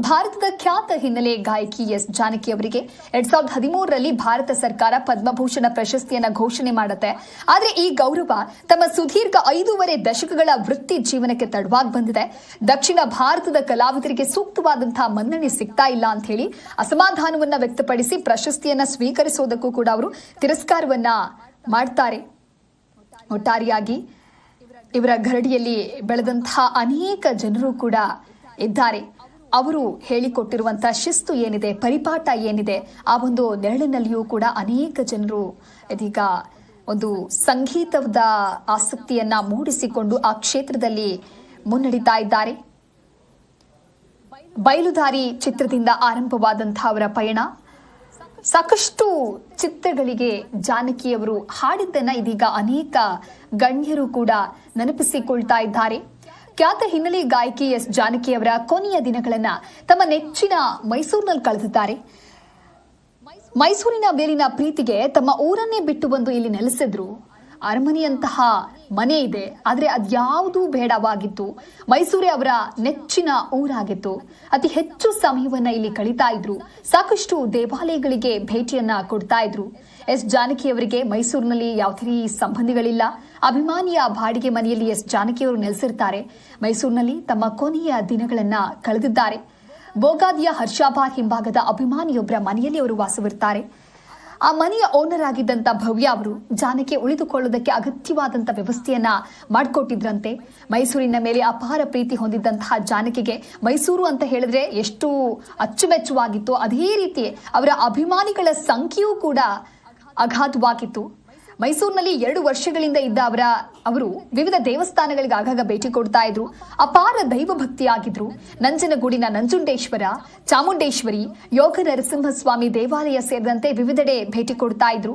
ಭಾರತದ ಖ್ಯಾತ ಹಿನ್ನೆಲೆ ಗಾಯಕಿ ಎಸ್ ಜಾನಕಿ ಅವರಿಗೆ 2013ರಲ್ಲಿ ಭಾರತ ಸರ್ಕಾರ ಪದ್ಮಭೂಷಣ ಪ್ರಶಸ್ತಿಯನ್ನ ಘೋಷಣೆ ಮಾಡುತ್ತೆ. ಆದ್ರೆ ಈ ಗೌರವ ತಮ್ಮ ಸುದೀರ್ಘ 5.5 ದಶಕಗಳ ವೃತ್ತಿ ಜೀವನಕ್ಕೆ ತಡವಾಗಿ ಬಂದಿದೆ. ದಕ್ಷಿಣ ಭಾರತದ ಕಲಾವಿದರಿಗೆ ಸೂಕ್ತವಾದಂತಹ ಮನ್ನಣೆ ಸಿಗ್ತಾ ಇಲ್ಲ ಅಂತ ಹೇಳಿ ಅಸಮಾಧಾನವನ್ನ ವ್ಯಕ್ತಪಡಿಸಿ ಪ್ರಶಸ್ತಿಯನ್ನ ಸ್ವೀಕರಿಸೋದಕ್ಕೂ ಕೂಡ ಅವರು ತಿರಸ್ಕಾರವನ್ನ ಮಾಡ್ತಾರೆ. ಒಟ್ಟಾರೆಯಾಗಿ ಇವರ ಗರಡಿಯಲ್ಲಿ ಬೆಳೆದಂತಹ ಅನೇಕ ಜನರು ಕೂಡ ಇದ್ದಾರೆ. ಅವರು ಹೇಳಿಕೊಟ್ಟಿರುವಂತಹ ಶಿಸ್ತು ಏನಿದೆ, ಪರಿಪಾಠ ಏನಿದೆ, ಆ ಒಂದು ನೆರಳಿನಲ್ಲಿಯೂ ಕೂಡ ಅನೇಕ ಜನರು ಇದೀಗ ಒಂದು ಸಂಗೀತದ ಆಸಕ್ತಿಯನ್ನ ಮೂಡಿಸಿಕೊಂಡು ಆ ಕ್ಷೇತ್ರದಲ್ಲಿ ಮುನ್ನಡೀತಾ ಇದ್ದಾರೆ. ಬಯಲುದಾರಿ ಚಿತ್ರದಿಂದ ಆರಂಭವಾದಂತಹ ಅವರ ಪಯಣ ಸಾಕಷ್ಟು ಚಿತ್ರಗಳಿಗೆ ಜಾನಕಿಯವರು ಹಾಡಿದ್ದನ್ನ ಇದೀಗ ಅನೇಕ ಗಣ್ಯರು ಕೂಡ ನೆನಪಿಸಿಕೊಳ್ತಾ ಇದ್ದಾರೆ. ಖ್ಯಾತ ಹಿನ್ನೆಲೆ ಗಾಯಕಿ ಎಸ್ ಜಾನಕಿ ಅವರ ಕೊನೆಯ ದಿನಗಳನ್ನ ತಮ್ಮ ನೆಚ್ಚಿನ ಮೈಸೂರಿನಲ್ಲಿ ಕಳೆದಿದ್ದಾರೆ. ಮೈಸೂರಿನ ಮೇಲಿನ ಪ್ರೀತಿಗೆ ತಮ್ಮ ಊರನ್ನೇ ಬಿಟ್ಟು ಬಂದು ಇಲ್ಲಿ ನೆಲೆಸಿದ್ರು. ಅರಮನೆಯಂತಹ ಮನೆ ಇದೆ, ಆದ್ರೆ ಅದ್ಯಾವುದೂ ಬೇಡವಾಗಿತ್ತು. ಮೈಸೂರೇ ಅವರ ನೆಚ್ಚಿನ ಊರಾಗಿತ್ತು. ಅತಿ ಹೆಚ್ಚು ಸಮಯವನ್ನ ಇಲ್ಲಿ ಕಳೀತಾ ಇದ್ರು. ಸಾಕಷ್ಟು ದೇವಾಲಯಗಳಿಗೆ ಭೇಟಿಯನ್ನ ಕೊಡ್ತಾ ಇದ್ರು. ಎಸ್ ಜಾನಕಿ ಅವರಿಗೆ ಮೈಸೂರಿನಲ್ಲಿ ಯಾವುದೇ ಸಂಬಂಧಿಗಳಿಲ್ಲ. ಅಭಿಮಾನಿಯ ಬಾಡಿಗೆ ಮನೆಯಲ್ಲಿ ಎಸ್ ಜಾನಕಿ ಅವರು ನೆಲೆಸಿರ್ತಾರೆ. ಮೈಸೂರಿನಲ್ಲಿ ತಮ್ಮ ಕೊನೆಯ ದಿನಗಳನ್ನ ಕಳೆದಿದ್ದಾರೆ. ಬೋಗಾದಿಯ ಹರ್ಷಾಬಾದ್ ಹಿಂಭಾಗದ ಅಭಿಮಾನಿಯೊಬ್ಬರ ಮನೆಯಲ್ಲಿ ಅವರು ವಾಸವಿರ್ತಾರೆ. ಆ ಮನೆಯ ಓನರ್ ಆಗಿದ್ದಂತ ಭವ್ಯ ಅವರು ಜಾನಕಿ ಉಳಿದುಕೊಳ್ಳುವುದಕ್ಕೆ ಅಗತ್ಯವಾದಂತ ವ್ಯವಸ್ಥೆಯನ್ನ ಮಾಡಿಕೊಟ್ಟಿದ್ರಂತೆ. ಮೈಸೂರಿನ ಮೇಲೆ ಅಪಾರ ಪ್ರೀತಿ ಹೊಂದಿದ್ದಂತಹ ಜಾನಕಿಗೆ ಮೈಸೂರು ಅಂತ ಹೇಳಿದ್ರೆ ಎಷ್ಟು ಅಚ್ಚುಮೆಚ್ಚುವಾಗಿತ್ತು, ಅದೇ ರೀತಿ ಅವರ ಅಭಿಮಾನಿಗಳ ಸಂಖ್ಯೆಯೂ ಕೂಡ ಅಗಾಧವಾಗಿತ್ತು. ಮೈಸೂರಿನಲ್ಲಿ 2 ವರ್ಷಗಳಿಂದ ಇದ್ದ ಅವರು ವಿವಿಧ ದೇವಸ್ಥಾನಗಳಿಗೆ ಆಗಾಗ ಭೇಟಿ ಕೊಡ್ತಾ ಇದ್ರು. ಅಪಾರ ದೈವ ಭಕ್ತಿಯಾಗಿದ್ರು. ನಂಜನಗೂಡಿನ ನಂಜುಂಡೇಶ್ವರ, ಚಾಮುಂಡೇಶ್ವರಿ, ಯೋಗ ನರಸಿಂಹಸ್ವಾಮಿ ದೇವಾಲಯ ಸೇರಿದಂತೆ ವಿವಿಧೆಡೆ ಭೇಟಿ ಕೊಡ್ತಾ ಇದ್ರು.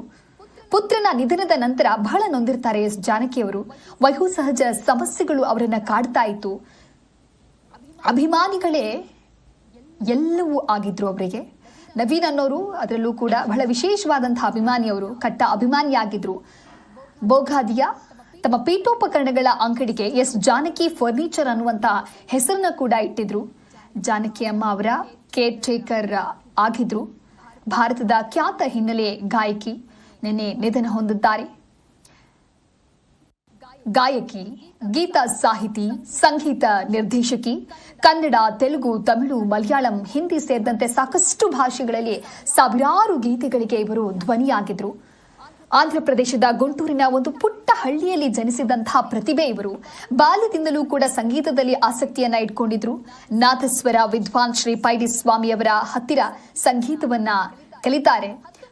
ಪುತ್ರನ ನಿಧನದ ನಂತರ ಬಹಳ ನೊಂದಿರ್ತಾರೆ ಎಸ್ ಜಾನಕಿ ಅವರು. ವಯೋಸಹಜ ಸಮಸ್ಯೆಗಳು ಅವರನ್ನ ಕಾಡ್ತಾ ಇತ್ತು. ಅಭಿಮಾನಿಗಳೇ ಎಲ್ಲವೂ ಆಗಿದ್ರು ಅವರಿಗೆ. ನವೀನ್ ಅನ್ನೋರು ಅದರಲ್ಲೂ ಕೂಡ ಬಹಳ ವಿಶೇಷವಾದಂತಹ ಅಭಿಮಾನಿಯವರು, ಕಟ್ಟ ಅಭಿಮಾನಿಯಾಗಿದ್ರು. ಬೋಗಾದಿಯ ತಮ್ಮ ಪೀಠೋಪಕರಣಗಳ ಅಂಗಡಿಗೆ ಎಸ್ ಜಾನಕಿ ಫರ್ನಿಚರ್ ಅನ್ನುವಂತ ಹೆಸರನ್ನ ಕೂಡ ಇಟ್ಟಿದ್ರು. ಜಾನಕಿ ಅಮ್ಮ ಅವರ ಕೇರ್ ಟೇಕರ್ ಆಗಿದ್ರು. ಭಾರತದ ಖ್ಯಾತ ಹಿನ್ನೆಲೆ ಗಾಯಕಿ ನಿನ್ನೆ ನಿಧನ ಹೊಂದಿದ್ದಾರೆ. ಗಾಯಕಿ, ಗೀತ ಸಾಹಿತಿ, ಸಂಗೀತ ನಿರ್ದೇಶಕಿ, ಕನ್ನಡ, ತೆಲುಗು, ತಮಿಳು, ಮಲಯಾಳಂ, ಹಿಂದಿ ಸೇರಿದಂತೆ ಸಾಕಷ್ಟು ಭಾಷೆಗಳಲ್ಲಿ ಸಾವಿರಾರು ಗೀತೆಗಳಿಗೆ ಇವರು ಧ್ವನಿಯಾಗಿದ್ರು. ಆಂಧ್ರಪ್ರದೇಶದ ಗುಂಟೂರಿನ ಒಂದು ಪುಟ್ಟ ಹಳ್ಳಿಯಲ್ಲಿ ಜನಿಸಿದಂತಹ ಪ್ರತಿಭೆ ಇವರು. ಬಾಲ್ಯದಿಂದಲೂ ಕೂಡ ಸಂಗೀತದಲ್ಲಿ ಆಸಕ್ತಿಯನ್ನ ಇಟ್ಕೊಂಡಿದ್ರು. ನಾದಸ್ವರ ವಿದ್ವಾನ್ ಶ್ರೀ ಪೈಡಿ ಸ್ವಾಮಿಯವರ ಹತ್ತಿರ ಸಂಗೀತವನ್ನ ಕಲಿತಾರೆ.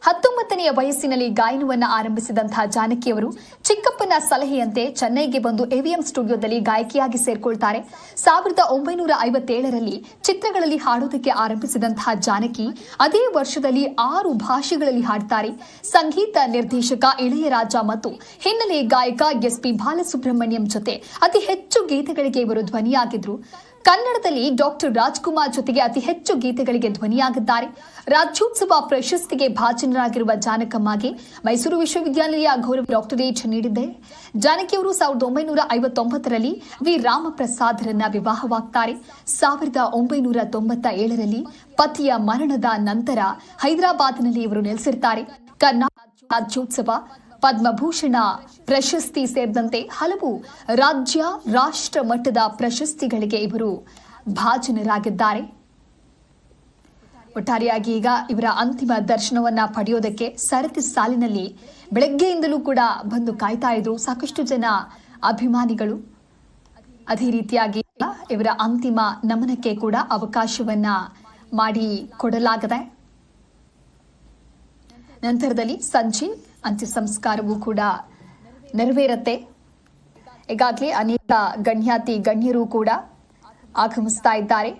19ನೆಯ ವಯಸ್ಸಿನಲ್ಲಿ ಗಾಯನವನ್ನ ಆರಂಭಿಸಿದಂತಹ ಜಾನಕಿಯವರು ಚಿಕ್ಕಪ್ಪನ ಸಲಹೆಯಂತೆ ಚೆನ್ನೈಗೆ ಬಂದು ಎವಿಎಂ ಸ್ಟುಡಿಯೋದಲ್ಲಿ ಗಾಯಕಿಯಾಗಿ ಸೇರ್ಕೊಳ್ತಾರೆ. 1957ರಲ್ಲಿ ಚಿತ್ರಗಳಲ್ಲಿ ಹಾಡೋದಕ್ಕೆ ಆರಂಭಿಸಿದಂತಹ ಜಾನಕಿ ಅದೇ ವರ್ಷದಲ್ಲಿ 6 ಭಾಷೆಗಳಲ್ಲಿ ಹಾಡ್ತಾರೆ. ಸಂಗೀತ ನಿರ್ದೇಶಕ ಇಳೆಯರಾಜ ಮತ್ತು ಹಿನ್ನೆಲೆ ಗಾಯಕ ಎಸ್.ಪಿ. ಬಾಲಸುಬ್ರಹ್ಮಣ್ಯಂ ಜೊತೆ ಅತಿ ಹೆಚ್ಚು ಗೀತೆಗಳಿಗೆ ಇವರು ಧ್ವನಿಯಾಗಿದ್ರು. ಕನ್ನಡದಲ್ಲಿ ಡಾಕ್ಟರ್ ರಾಜ್ಕುಮಾರ್ ಜೊತೆಗೆ ಅತಿ ಹೆಚ್ಚು ಗೀತೆಗಳಿಗೆ ಧ್ವನಿಯಾಗಿದ್ದಾರೆ. ರಾಜ್ಯೋತ್ಸವ ಪ್ರಶಸ್ತಿಗೆ ಭಾಜನರಾಗಿರುವ ಜಾನಕಮ್ಮಗೆ ಮೈಸೂರು ವಿಶ್ವವಿದ್ಯಾನಿಲಯ ಗೌರವ ಡಾಕ್ಟರೇಟ್ ನೀಡಿದೆ. ಜಾನಕಿಯವರು 1959ರಲ್ಲಿ ವಿ ರಾಮಪ್ರಸಾದರನ್ನ ವಿವಾಹವಾಗ್ತಾರೆ. 1997ರಲ್ಲಿ ಪತಿಯ ಮರಣದ ನಂತರ ಹೈದರಾಬಾದ್ನಲ್ಲಿ ಇವರು ನೆಲೆಸಿರ್ತಾರೆ. ಕರ್ನಾಟಕ ರಾಜ್ಯೋತ್ಸವ, ಪದ್ಮಭೂಷಣ ಪ್ರಶಸ್ತಿ ಸೇರಿದಂತೆ ಹಲವು ರಾಜ್ಯ, ರಾಷ್ಟ್ರ ಮಟ್ಟದ ಪ್ರಶಸ್ತಿಗಳಿಗೆ ಇವರು ಭಾಜನರಾಗಿದ್ದಾರೆ. ಒಟ್ಟಾರೆಯಾಗಿ ಈಗ ಇವರ ಅಂತಿಮ ದರ್ಶನವನ್ನ ಪಡೆಯೋದಕ್ಕೆ ಸರತಿ ಸಾಲಿನಲ್ಲಿ ಬೆಳಗ್ಗೆಯಿಂದಲೂ ಕೂಡ ಬಂದು ಕಾಯ್ತಾ ಇದ್ರು ಸಾಕಷ್ಟು ಜನ ಅಭಿಮಾನಿಗಳು. ಅದೇ ರೀತಿಯಾಗಿ ಇವರ ಅಂತಿಮ ನಮನಕ್ಕೆ ಕೂಡ ಅವಕಾಶವನ್ನ ಮಾಡಿ ಕೊಡಲಾಗಿದೆ. ನಂತರದಲ್ಲಿ ಸಂಜೆ ಅಂತ್ಯ ಸಂಸ್ಕಾರವೂ ಕೂಡ ನೆರವೇರುತ್ತೆ. ಈಗಾಗಲೇ ಅನೇಕ ಗಣ್ಯಾತಿ ಗಣ್ಯರು ಕೂಡ ಆಗಮಿಸ್ತಾ ಇದ್ದಾರೆ.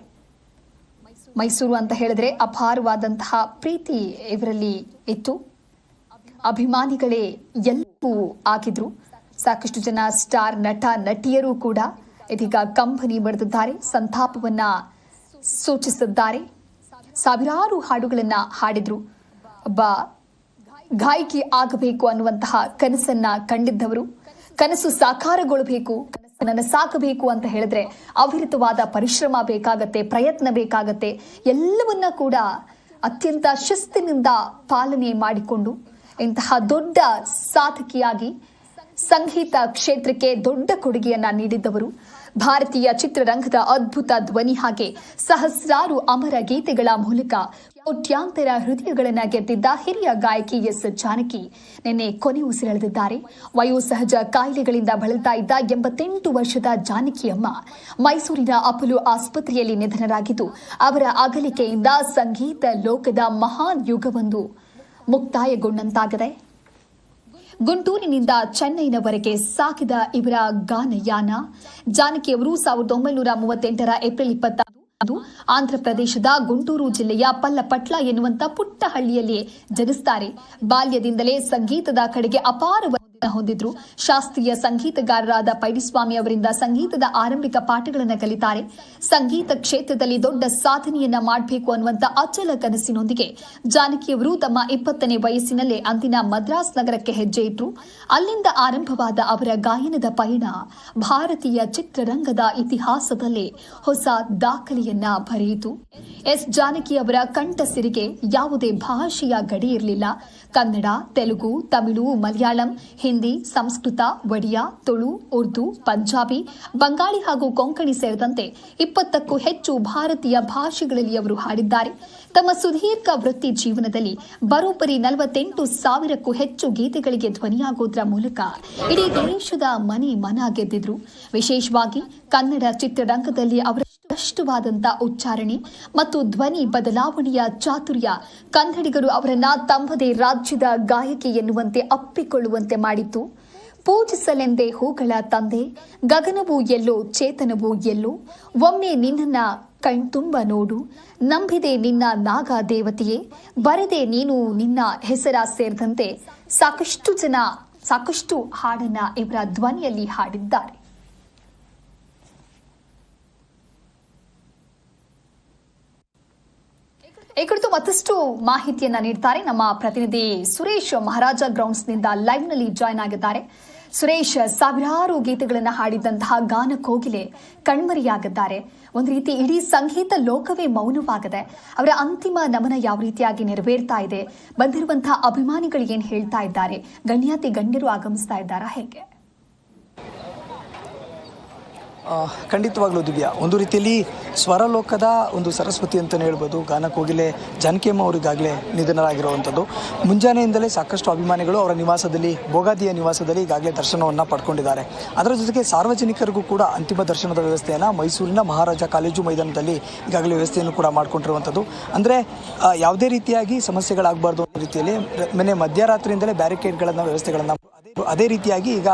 ಮೈಸೂರು ಅಂತ ಹೇಳಿದ್ರೆ ಅಪಾರವಾದಂತಹ ಪ್ರೀತಿ ಇವರಲ್ಲಿ ಇತ್ತು. ಅಭಿಮಾನಿಗಳೇ ಎಲ್ಲವೂ ಆಗಿದ್ರು. ಸಾಕಷ್ಟು ಜನ ಸ್ಟಾರ್ ನಟ ನಟಿಯರು ಕೂಡ ಇದೀಗ ಕಂಬನಿ ಬರೆದಿದ್ದಾರೆ, ಸಂತಾಪವನ್ನ ಸೂಚಿಸಿದ್ದಾರೆ. ಸಾವಿರಾರು ಹಾಡುಗಳನ್ನ ಹಾಡಿದ್ರು. ಒಬ್ಬ ಗಾಯಕಿ ಆಗಬೇಕು ಅನ್ನುವಂತಹ ಕನಸನ್ನ ಕಂಡಿದ್ದವರು, ಕನಸು ಸಾಕಾರಗೊಳ್ಳಬೇಕು, ನನಸಾಗಬೇಕು ಅಂತ ಹೇಳಿದ್ರೆ ಅವಿರತವಾದ ಪರಿಶ್ರಮ ಬೇಕಾಗತ್ತೆ, ಪ್ರಯತ್ನ ಬೇಕಾಗತ್ತೆ. ಎಲ್ಲವನ್ನ ಕೂಡ ಅತ್ಯಂತ ಶಿಸ್ತಿನಿಂದ ಪಾಲನೆ ಮಾಡಿಕೊಂಡು ಇಂತಹ ದೊಡ್ಡ ಸಾಧಕಿಯಾಗಿ ಸಂಗೀತ ಕ್ಷೇತ್ರಕ್ಕೆ ದೊಡ್ಡ ಕೊಡುಗೆಯನ್ನ ನೀಡಿದ್ದವರು. ಭಾರತೀಯ ಚಿತ್ರರಂಗದ ಅದ್ಭುತ ಧ್ವನಿ ಹಾಗೆ ಸಹಸ್ರಾರು ಅಮರ ಗೀತೆಗಳ ಮೂಲಕ ಕೋಟ್ಯಾಂತರ ಹೃದಯಗಳನ್ನ ಗೆದ್ದಿದ್ದ ಹಿರಿಯ ಗಾಯಕಿ ಎಸ್ ಜಾನಕಿ ನಿನ್ನೆ ಕೊನೆ ಉಸಿರೆಳೆದಿದ್ದಾರೆ. ವಯೋಸಹಜ ಕಾಯಿಲೆಗಳಿಂದ ಬಳಲ್ತಾ ಇದ್ದ 88 ವರ್ಷದ ಜಾನಕಿಯಮ್ಮ ಮೈಸೂರಿನ ಅಪೋಲೋ ಆಸ್ಪತ್ರೆಯಲ್ಲಿ ನಿಧನರಾಗಿದ್ದು, ಅವರ ಅಗಲಿಕೆಯಿಂದ ಸಂಗೀತ ಲೋಕದ ಮಹಾನ್ ಯುಗವೊಂದು ಮುಕ್ತಾಯಗೊಂಡಂತಾಗಿದೆ. ಗುಂಟೂರಿನಿಂದ ಚೆನ್ನೈನವರೆಗೆ ಸಾಗಿದ ಇವರ ಗಾನಯಾನ. ಜಾನಕಿಯವರು 1938ರ ಏಪ್ರಿಲ್ 26 ಆಂಧ್ರಪ್ರದೇಶದ ಗುಂಟೂರು ಜಿಲ್ಲೆಯ ಪಲ್ಲಪಟ್ಲ ಎನ್ನುವಂತ ಪುಟ್ಟ ಹಳ್ಳಿಯಲ್ಲಿ ಜನಿಸ್ತಾರೆ. ಬಾಲ್ಯದಿಂದಲೇ ಸಂಗೀತದ ಕಡೆಗೆ ಅಪಾರ ಹೊಂದಿದ್ರು. ಶಾಸ್ತ್ರೀಯ ಸಂಗೀತಗಾರರಾದ ಪೈಡಿಸ್ವಾಮಿ ಅವರಿಂದ ಸಂಗೀತದ ಆರಂಭಿಕ ಪಾಠಗಳನ್ನು ಕಲಿತಾರೆ. ಸಂಗೀತ ಕ್ಷೇತ್ರದಲ್ಲಿ ದೊಡ್ಡ ಸಾಧನೆಯನ್ನ ಮಾಡಬೇಕು ಅನ್ನುವಂತ ಅಚಲ ಕನಸಿನೊಂದಿಗೆ ಜಾನಕಿಯವರು ತಮ್ಮ 20ನೇ ವಯಸ್ಸಿನಲ್ಲೇ ಅಂದಿನ ಮದ್ರಾಸ್ ನಗರಕ್ಕೆ ಹೆಜ್ಜೆ ಇಟ್ಟರು. ಅಲ್ಲಿಂದ ಆರಂಭವಾದ ಅವರ ಗಾಯನದ ಪಯಣ ಭಾರತೀಯ ಚಿತ್ರರಂಗದ ಇತಿಹಾಸದಲ್ಲೇ ಹೊಸ ದಾಖಲೆಯನ್ನ ಬರೆಯಿತು. ಎಸ್ ಜಾನಕಿ ಅವರ ಕಂಠಸಿರಿಗೆ ಯಾವುದೇ ಭಾಷೆಯ ಗಡಿ ಇರಲಿಲ್ಲ. ಕನ್ನಡ, ತೆಲುಗು, ತಮಿಳು, ಮಲಯಾಳಂ, ಹಿಂದಿ, ಸಂಸ್ಕೃತ, ಒಡಿಯಾ, ತುಳು, ಉರ್ದು, ಪಂಜಾಬಿ, ಬಂಗಾಳಿ ಹಾಗೂ ಕೊಂಕಣಿ ಸೇರಿದಂತೆ 20ಕ್ಕೂ ಹೆಚ್ಚು ಭಾರತೀಯ ಭಾಷೆಗಳಲ್ಲಿ ಅವರು ಹಾಡಿದ್ದಾರೆ. ತಮ್ಮ ಸುದೀರ್ಘ ವೃತ್ತಿ ಜೀವನದಲ್ಲಿ ಬರೋಬ್ಬರಿ 48,000ಕ್ಕೂ ಹೆಚ್ಚು ಗೀತೆಗಳಿಗೆ ಧ್ವನಿಯಾಗೋದ್ರ ಮೂಲಕ ಇಡೀ ದೇಶದ ಮನ ಗೆದ್ದಿದ್ರು. ವಿಶೇಷವಾಗಿ ಕನ್ನಡ ಚಿತ್ರರಂಗದಲ್ಲಿ ಅವರ ಸ್ಪಷ್ಟವಾದಂಥ ಉಚ್ಚಾರಣೆ ಮತ್ತು ಧ್ವನಿ ಬದಲಾವಣೆಯ ಚಾತುರ್ಯ ಕನ್ನಡಿಗರು ಅವರನ್ನ ತಮ್ಮದೇ ರಾಜ್ಯದ ಗಾಯಕಿ ಎನ್ನುವಂತೆ ಅಪ್ಪಿಕೊಳ್ಳುವಂತೆ ಮಾಡಿತ್ತು. ಪೂಜಿಸಲೆಂದೇ ಹೂಗಳ ತಂದೆ, ಗಗನವೂ ಎಲ್ಲೋ ಚೇತನವೂ ಎಲ್ಲೋ, ಒಮ್ಮೆ ನಿನ್ನನ್ನ ಕಣ್ತುಂಬ ನೋಡು, ನಂಬಿದೆ ನಿನ್ನ ನಾಗ ದೇವತೆಯೇ, ಬರೆದೆ ನೀನು ನಿನ್ನ ಹೆಸರ ಸೇರಿದಂತೆ ಸಾಕಷ್ಟು ಹಾಡನ್ನ ಇವರ ಧ್ವನಿಯಲ್ಲಿ ಹಾಡಿದ್ದಾರೆ. ಈ ಕುರಿತು ಮತ್ತಷ್ಟು ಮಾಹಿತಿಯನ್ನ ನೀಡ್ತಾರೆ ನಮ್ಮ ಪ್ರತಿನಿಧಿ ಸುರೇಶ್ ಮಹಾರಾಜ ಗ್ರೌಂಡ್ಸ್ನಿಂದ ಲೈವ್ನಲ್ಲಿ ಜಾಯ್ನ್ ಆಗಿದ್ದಾರೆ. ಸುರೇಶ್, ಸಾವಿರಾರು ಗೀತೆಗಳನ್ನು ಹಾಡಿದಂತಹ ಗಾನ ಕೋಗಿಲೆ ಕಣ್ಮರೆಯಾಗಿದ್ದಾರೆ. ಒಂದು ರೀತಿ ಇಡೀ ಸಂಗೀತ ಲೋಕವೇ ಮೌನವಾಗಿದೆ. ಅವರ ಅಂತಿಮ ನಮನ ಯಾವ ರೀತಿಯಾಗಿ ನೆರವೇರ್ತಾ ಇದೆ? ಬಂದಿರುವಂತಹ ಅಭಿಮಾನಿಗಳು ಏನ್ ಹೇಳ್ತಾ ಇದ್ದಾರೆ? ಗಣ್ಯಾತಿ ಗಣ್ಯರು ಆಗಮಿಸ್ತಾ ಇದ್ದಾರಾ? ಹೇಗೆ? ಖಂಡಿತವಾಗ್ಲೂ ದಿವ್ಯಾ, ಒಂದು ರೀತಿಯಲ್ಲಿ ಸ್ವರಲೋಕದ ಒಂದು ಸರಸ್ವತಿ ಅಂತಲೇ ಹೇಳ್ಬೋದು. ಗಾನ ಕೋಗಿಲೆ ಜಾನಕಿಯಮ್ಮ ಅವರಿಗಾಗಲೇ ನಿಧನರಾಗಿರುವಂಥದ್ದು. ಮುಂಜಾನೆಯಿಂದಲೇ ಸಾಕಷ್ಟು ಅಭಿಮಾನಿಗಳು ಅವರ ನಿವಾಸದಲ್ಲಿ, ಬೋಗಾದಿಯ ನಿವಾಸದಲ್ಲಿ ಈಗಾಗಲೇ ದರ್ಶನವನ್ನು ಪಡ್ಕೊಂಡಿದ್ದಾರೆ. ಅದರ ಜೊತೆಗೆ ಸಾರ್ವಜನಿಕರಿಗೂ ಕೂಡ ಅಂತಿಮ ದರ್ಶನದ ವ್ಯವಸ್ಥೆಯನ್ನು ಮೈಸೂರಿನ ಮಹಾರಾಜ ಕಾಲೇಜು ಮೈದಾನದಲ್ಲಿ ಈಗಾಗಲೇ ವ್ಯವಸ್ಥೆಯನ್ನು ಕೂಡ ಮಾಡಿಕೊಂಡಿರುವಂಥದ್ದು. ಅಂದರೆ ಯಾವುದೇ ರೀತಿಯಾಗಿ ಸಮಸ್ಯೆಗಳಾಗಬಾರ್ದು ಅನ್ನೋ ರೀತಿಯಲ್ಲಿ ಮಧ್ಯರಾತ್ರಿಯಿಂದಲೇ ಬ್ಯಾರಿಕೇಡ್ಗಳನ್ನು ವ್ಯವಸ್ಥೆಗಳನ್ನು ಅದೇ ರೀತಿಯಾಗಿ ಈಗ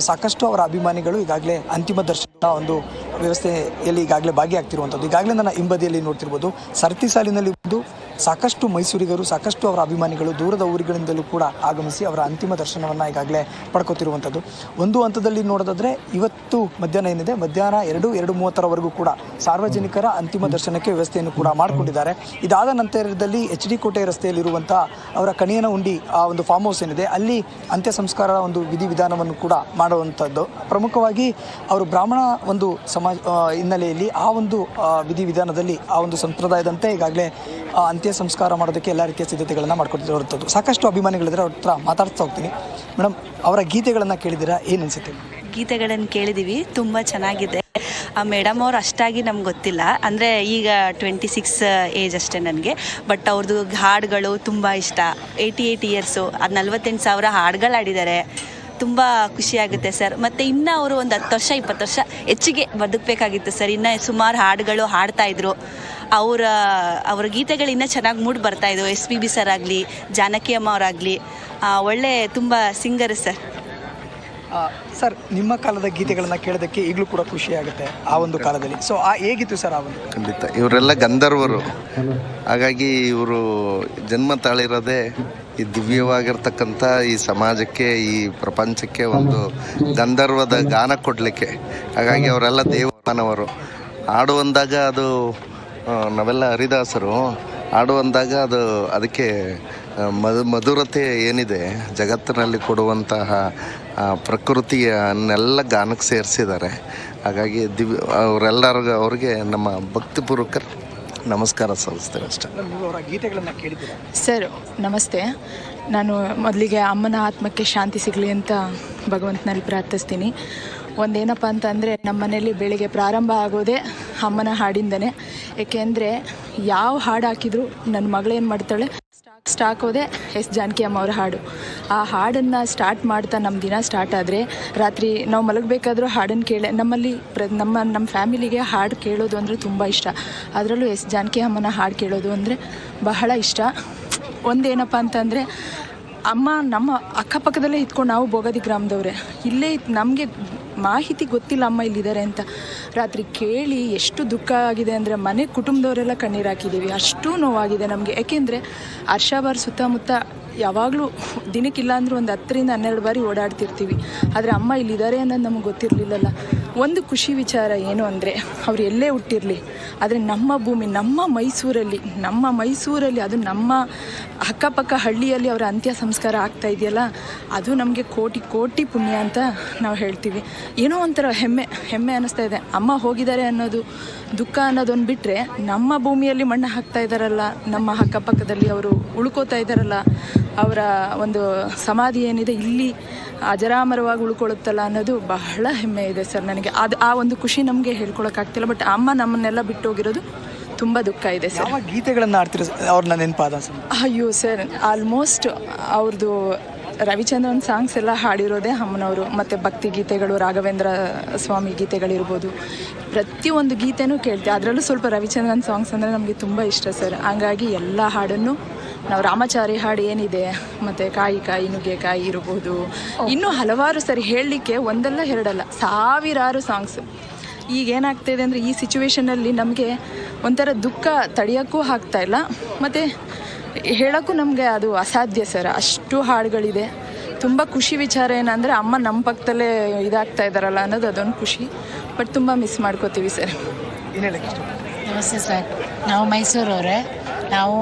ಸಾಕಷ್ಟು ಅವರ ಅಭಿಮಾನಿಗಳು ಈಗಾಗಲೇ ಅಂತಿಮ ದರ್ಶನ ಒಂದು ವ್ಯವಸ್ಥೆಯಲ್ಲಿ ಈಗಾಗಲೇ ಭಾಗಿಯಾಗ್ತಿರುವಂಥದ್ದು. ಈಗಾಗಲೇ ನನ್ನ ಹಿಂಬದಿಯಲ್ಲಿ ನೋಡ್ತಿರ್ಬೋದು, ಸರತಿ ಸಾಲಿನಲ್ಲಿ ಒಂದು ಸಾಕಷ್ಟು ಮೈಸೂರಿಗರು, ಸಾಕಷ್ಟು ಅವರ ಅಭಿಮಾನಿಗಳು ದೂರದ ಊರುಗಳಿಂದಲೂ ಕೂಡ ಆಗಮಿಸಿ ಅವರ ಅಂತಿಮ ದರ್ಶನವನ್ನು ಈಗಾಗಲೇ ಪಡ್ಕೋತಿರುವಂಥದ್ದು. ಒಂದು ಹಂತದಲ್ಲಿ ನೋಡೋದಾದರೆ ಇವತ್ತು ಮಧ್ಯಾಹ್ನ ಏನಿದೆ, ಮಧ್ಯಾಹ್ನ 2:30 ಕೂಡ ಸಾರ್ವಜನಿಕರ ಅಂತಿಮ ದರ್ಶನಕ್ಕೆ ವ್ಯವಸ್ಥೆಯನ್ನು ಕೂಡ ಮಾಡಿಕೊಂಡಿದ್ದಾರೆ. ಇದಾದ ನಂತರದಲ್ಲಿ HD ಕೋಟೆ ರಸ್ತೆಯಲ್ಲಿರುವಂಥ ಅವರ ಕಣಿಯನ ಉಂಡಿ ಆ ಒಂದು ಫಾರ್ಮ್ ಹೌಸ್ ಏನಿದೆ, ಅಲ್ಲಿ ಅಂತ್ಯ ಸಂಸ್ಕಾರ ಒಂದು ವಿಧಿವಿಧಾನವನ್ನು ಕೂಡ ಮಾಡುವಂಥದ್ದು. ಪ್ರಮುಖವಾಗಿ ಅವರು ಬ್ರಾಹ್ಮಣ ಒಂದು ಸಮಾಜ ಹಿನ್ನೆಲೆಯಲ್ಲಿ ಆ ಒಂದು ವಿಧಿವಿಧಾನದಲ್ಲಿ ಆ ಒಂದು ಸಂಪ್ರದಾಯದಂತೆ ಈಗಾಗಲೇ ಅಂತ್ಯ ಸಂಸ್ಕಾರ ಮಾಡೋದಕ್ಕೆ ಎಲ್ಲ ರೀತಿಯ ಸಿದ್ಧತೆಗಳನ್ನು ಮಾಡ್ಕೊತಿರುವಂಥದ್ದು. ಸಾಕಷ್ಟು ಅಭಿಮಾನಿಗಳಿದ್ರೆ ಅವ್ರ ಹತ್ರ ಮಾತಾಡ್ತಾ ಹೋಗ್ತೀನಿ. ಮೇಡಮ್, ಅವರ ಗೀತೆಗಳನ್ನು ಕೇಳಿದ್ದೀರಾ? ಏನು ಅನಿಸುತ್ತೆ? ಗೀತೆಗಳನ್ನು ಕೇಳಿದ್ದೀವಿ, ತುಂಬ ಚೆನ್ನಾಗಿದೆ. ಆ ಮೇಡಮ್ ಅವ್ರು ಅಷ್ಟಾಗಿ ನಮ್ಗೆ ಗೊತ್ತಿಲ್ಲ, ಅಂದರೆ ಈಗ 26 ಏಜ್ ಅಷ್ಟೇ ನನಗೆ. ಬಟ್ ಅವ್ರದ್ದು ಹಾಡುಗಳು ತುಂಬ ಇಷ್ಟ. 88 ಇಯರ್ಸು, ಅದು 48,000 ಹಾಡುಗಳು ಆಡಿದ್ದಾರೆ. ತುಂಬ ಖುಷಿಯಾಗುತ್ತೆ ಸರ್. ಮತ್ತು ಇನ್ನೂ ಅವರು ಒಂದು 10 ವರ್ಷ 20 ವರ್ಷ ಹೆಚ್ಚಿಗೆ ಬದುಕಬೇಕಾಗಿತ್ತು ಸರ್. ಇನ್ನೂ ಸುಮಾರು ಹಾಡುಗಳು ಹಾಡ್ತಾಯಿದ್ರು. ಅವರ ಗೀತೆಗಳು ಇನ್ನೂ ಚೆನ್ನಾಗಿ ಮೂಡಿ ಬರ್ತಾಯಿದ್ವು. SPB ಸರ್ ಆಗಲಿ, ಜಾನಕಿ ಅಮ್ಮ ಅವರಾಗಲಿ, ಒಳ್ಳೆ ತುಂಬ ಸಿಂಗರ್ ಸರ್. ಸರ್, ನಿಮ್ಮ ಕಾಲದ ಗೀತೆಗಳನ್ನು ಕೇಳೋದಕ್ಕೆ ಈಗಲೂ ಕೂಡ ಖುಷಿ ಆಗುತ್ತೆ ಆ ಒಂದು ಕಾಲದಲ್ಲಿ. ಸೊ ಹೇಗಿತ್ತು ಸರ್ ಆ ಒಂದು? ಖಂಡಿತ ಇವರೆಲ್ಲ ಗಂಧರ್ವರು. ಹಾಗಾಗಿ ಇವರು ಜನ್ಮ ತಾಳಿರೋದೇ ಈ ದಿವ್ಯವಾಗಿರ್ತಕ್ಕಂಥ ಈ ಸಮಾಜಕ್ಕೆ, ಈ ಪ್ರಪಂಚಕ್ಕೆ ಒಂದು ಗಂಧರ್ವದ ಗಾನ ಕೊಡಲಿಕ್ಕೆ. ಹಾಗಾಗಿ ಅವರೆಲ್ಲ ದೇವಮಾನವರು. ಹಾಡು ಅಂದಾಗ ಅದು ನಾವೆಲ್ಲ ಹರಿದಾಸರು. ಹಾಡು ಅಂದಾಗ ಅದಕ್ಕೆ ಮಧುರತೆ ಏನಿದೆ ಜಗತ್ತಿನಲ್ಲಿ ಕೊಡುವಂತಹ ಪ್ರಕೃತಿಯನ್ನೆಲ್ಲ ಗಾನಕ್ಕೆ ಸೇರಿಸಿದ್ದಾರೆ. ಹಾಗಾಗಿ ಅವರೆಲ್ಲರಿಗೂ ಅವ್ರಿಗೆ ನಮ್ಮ ಭಕ್ತಿಪೂರ್ವಕ ನಮಸ್ಕಾರ ಸಲ್ಲಿಸ್ತೇವೆ ಅಷ್ಟೇ. ಗೀತೆಗಳನ್ನು ಕೇಳಿದ್ದೀರಾ ಸರ್? ನಮಸ್ತೆ. ನಾನು ಮೊದಲಿಗೆ ಅಮ್ಮನ ಆತ್ಮಕ್ಕೆ ಶಾಂತಿ ಸಿಗಲಿ ಅಂತ ಭಗವಂತನಲ್ಲಿ ಪ್ರಾರ್ಥಿಸ್ತೀನಿ. ಒಂದೇನಪ್ಪ ಅಂತಂದರೆ, ನಮ್ಮ ಮನೇಲಿ ಬೆಳಿಗ್ಗೆ ಪ್ರಾರಂಭ ಆಗೋದೇ ಅಮ್ಮನ ಹಾಡಿಂದನೇ. ಏಕೆಂದರೆ ಯಾವ ಹಾಡು ಹಾಕಿದ್ರು ನನ್ನ ಮಗಳೇನು ಮಾಡ್ತಾಳೆ, ಸ್ಟಾಕ್ ಹೋದೆ ಜಾನಕಿ ಅಮ್ಮ ಅವರ ಹಾಡು. ಆ ಹಾಡನ್ನು ಸ್ಟಾರ್ಟ್ ಮಾಡ್ತಾ ನಮ್ಮ ದಿನ ಸ್ಟಾರ್ಟ್ ಆದರೆ ರಾತ್ರಿ ನಾವು ಮಲಗಬೇಕಾದ್ರೂ ಹಾಡನ್ನು ಕೇಳಿ, ನಮ್ಮಲ್ಲಿ ನಮ್ಮ ಫ್ಯಾಮಿಲಿಗೆ ಹಾಡು ಕೇಳೋದು ಅಂದರೆ ತುಂಬ ಇಷ್ಟ. ಅದರಲ್ಲೂ ಜಾನಕಿ ಅಮ್ಮನ ಹಾಡು ಕೇಳೋದು ಅಂದರೆ ಬಹಳ ಇಷ್ಟ. ಒಂದೇನಪ್ಪ ಅಂತಂದರೆ, ಅಮ್ಮ ನಮ್ಮ ಅಕ್ಕಪಕ್ಕದಲ್ಲೇ ಇದ್ಕೊಂಡು, ನಾವು ಬೋಗದಿ ಗ್ರಾಮದವ್ರೆ, ಇಲ್ಲೇ ನಮಗೆ ಮಾಹಿತಿ ಗೊತ್ತಿಲ್ಲ ಅಮ್ಮ ಇಲ್ಲಿದ್ದಾರೆ ಅಂತ. ರಾತ್ರಿ ಕೇಳಿ ಎಷ್ಟು ದುಃಖ ಆಗಿದೆ ಅಂದರೆ ಮನೆ ಕುಟುಂಬದವರೆಲ್ಲ ಕಣ್ಣೀರು ಹಾಕಿದ್ದೀವಿ. ಅಷ್ಟು ನೋವಾಗಿದೆ ನಮಗೆ. ಯಾಕೆಂದರೆ ಅರ್ಷಾಬಾರ್ ಸುತ್ತಮುತ್ತ ಯಾವಾಗಲೂ ದಿನಕ್ಕಿಲ್ಲ ಅಂದರೂ ಒಂದು 10-12 ಬಾರಿ ಓಡಾಡ್ತಿರ್ತೀವಿ. ಆದರೆ ಅಮ್ಮ ಇಲ್ಲಿದ್ದಾರೆ ಅನ್ನೋದು ನಮಗೆ ಗೊತ್ತಿರಲಿಲ್ಲಲ್ಲ. ಒಂದು ಖುಷಿ ವಿಚಾರ ಏನು ಅಂದರೆ, ಅವ್ರು ಎಲ್ಲೇ ಹುಟ್ಟಿರಲಿ, ಆದರೆ ನಮ್ಮ ಭೂಮಿ, ನಮ್ಮ ಮೈಸೂರಲ್ಲಿ ಅದು ನಮ್ಮ ಅಕ್ಕಪಕ್ಕ ಹಳ್ಳಿಯಲ್ಲಿ ಅವರ ಅಂತ್ಯ ಸಂಸ್ಕಾರ ಆಗ್ತಾ ಇದೆಯಲ್ಲ, ಅದು ನಮಗೆ ಕೋಟಿ ಪುಣ್ಯ ಅಂತ ನಾವು ಹೇಳ್ತೀವಿ. ಏನೋ ಒಂಥರ ಹೆಮ್ಮೆ ಅನ್ನಿಸ್ತಾ ಇದೆ. ಅಮ್ಮ ಹೋಗಿದ್ದಾರೆ ಅನ್ನೋದು ದುಃಖ ಅನ್ನೋದೊಂದು ಬಿಟ್ಟರೆ, ನಮ್ಮ ಭೂಮಿಯಲ್ಲಿ ಮಣ್ಣು ಹಾಕ್ತಾ ಇದ್ದಾರಲ್ಲ, ನಮ್ಮ ಅಕ್ಕಪಕ್ಕದಲ್ಲಿ ಅವರು ಉಳ್ಕೋತಾ ಇದ್ದಾರಲ್ಲ, ಅವರ ಒಂದು ಸಮಾಧಿ ಏನಿದೆ ಇಲ್ಲಿ ಅಜರಾಮರವಾಗಿ ಉಳ್ಕೊಳ್ಳುತ್ತಲ್ಲ ಅನ್ನೋದು ಬಹಳ ಹೆಮ್ಮೆ ಇದೆ ಸರ್ ನನಗೆ. ಆ ಒಂದು ಖುಷಿ ನಮಗೆ ಹೇಳ್ಕೊಳಕ್ಕಾಗ್ತಿಲ್ಲ. ಬಟ್ ಅಮ್ಮ ನಮ್ಮನ್ನೆಲ್ಲ ಬಿಟ್ಟು ಹೋಗಿರೋದು ತುಂಬ ದುಃಖ ಇದೆ ಸರ್. ಯಾವ ಗೀತೆಗಳನ್ನು ಆಡ್ತೀರ ಅವ್ರನ್ನ ನೆನಪಾದ? ಅಯ್ಯೋ ಸರ್, ಆಲ್ಮೋಸ್ಟ್ ಅವ್ರದ್ದು ರವಿಚಂದ್ರನ್ ಸಾಂಗ್ಸ್ ಎಲ್ಲ ಹಾಡಿರೋದೇ ಅಮ್ಮನವರು. ಮತ್ತು ಭಕ್ತಿ ಗೀತೆಗಳು, ರಾಘವೇಂದ್ರ ಸ್ವಾಮಿ ಗೀತೆಗಳಿರ್ಬೋದು, ಪ್ರತಿಯೊಂದು ಗೀತೆನೂ ಕೇಳ್ತೀವಿ. ಅದರಲ್ಲೂ ಸ್ವಲ್ಪ ರವಿಚಂದ್ರನ್ ಸಾಂಗ್ಸ್ ಅಂದರೆ ನಮಗೆ ತುಂಬ ಇಷ್ಟ ಸರ್. ಹಂಗಾಗಿ ಎಲ್ಲ ಹಾಡನ್ನು ನಾವು, ರಾಮಾಚಾರಿ ಹಾಡು ಏನಿದೆ, ಮತ್ತು ಕಾಯಿ ನುಗ್ಗೆಕಾಯಿ ಇರ್ಬೋದು, ಇನ್ನೂ ಹಲವಾರು ಸರಿ ಹೇಳಲಿಕ್ಕೆ ಒಂದಲ್ಲ ಎರಡಲ್ಲ ಸಾವಿರಾರು ಸಾಂಗ್ಸ್. ಈಗ ಏನಾಗ್ತಾಯಿದೆ ಅಂದರೆ, ಈ ಸಿಚುವೇಷನಲ್ಲಿ ನಮಗೆ ಒಂಥರ ದುಃಖ ತಡೆಯೋಕ್ಕೂ ಆಗ್ತಾಯಿಲ್ಲ, ಮತ್ತು ಹೇಳೋಕ್ಕೂ ನಮಗೆ ಅದು ಅಸಾಧ್ಯ ಸರ್. ಅಷ್ಟು ಹಾಡುಗಳಿದೆ. ತುಂಬ ಖುಷಿ ವಿಚಾರ ಏನಂದರೆ, ಅಮ್ಮ ನಮ್ಮ ಪಕ್ಕದಲ್ಲೇ ಇದಾಗ್ತಾ ಇದ್ದಾರಲ್ಲ ಅನ್ನೋದು ಅದೊಂದು ಖುಷಿ. ಬಟ್ ತುಂಬ ಮಿಸ್ ಮಾಡ್ಕೋತೀವಿ ಸರ್. ನಮಸ್ತೆ ಸರ್, ನಾವು ಮೈಸೂರವರೇ. ನಾವು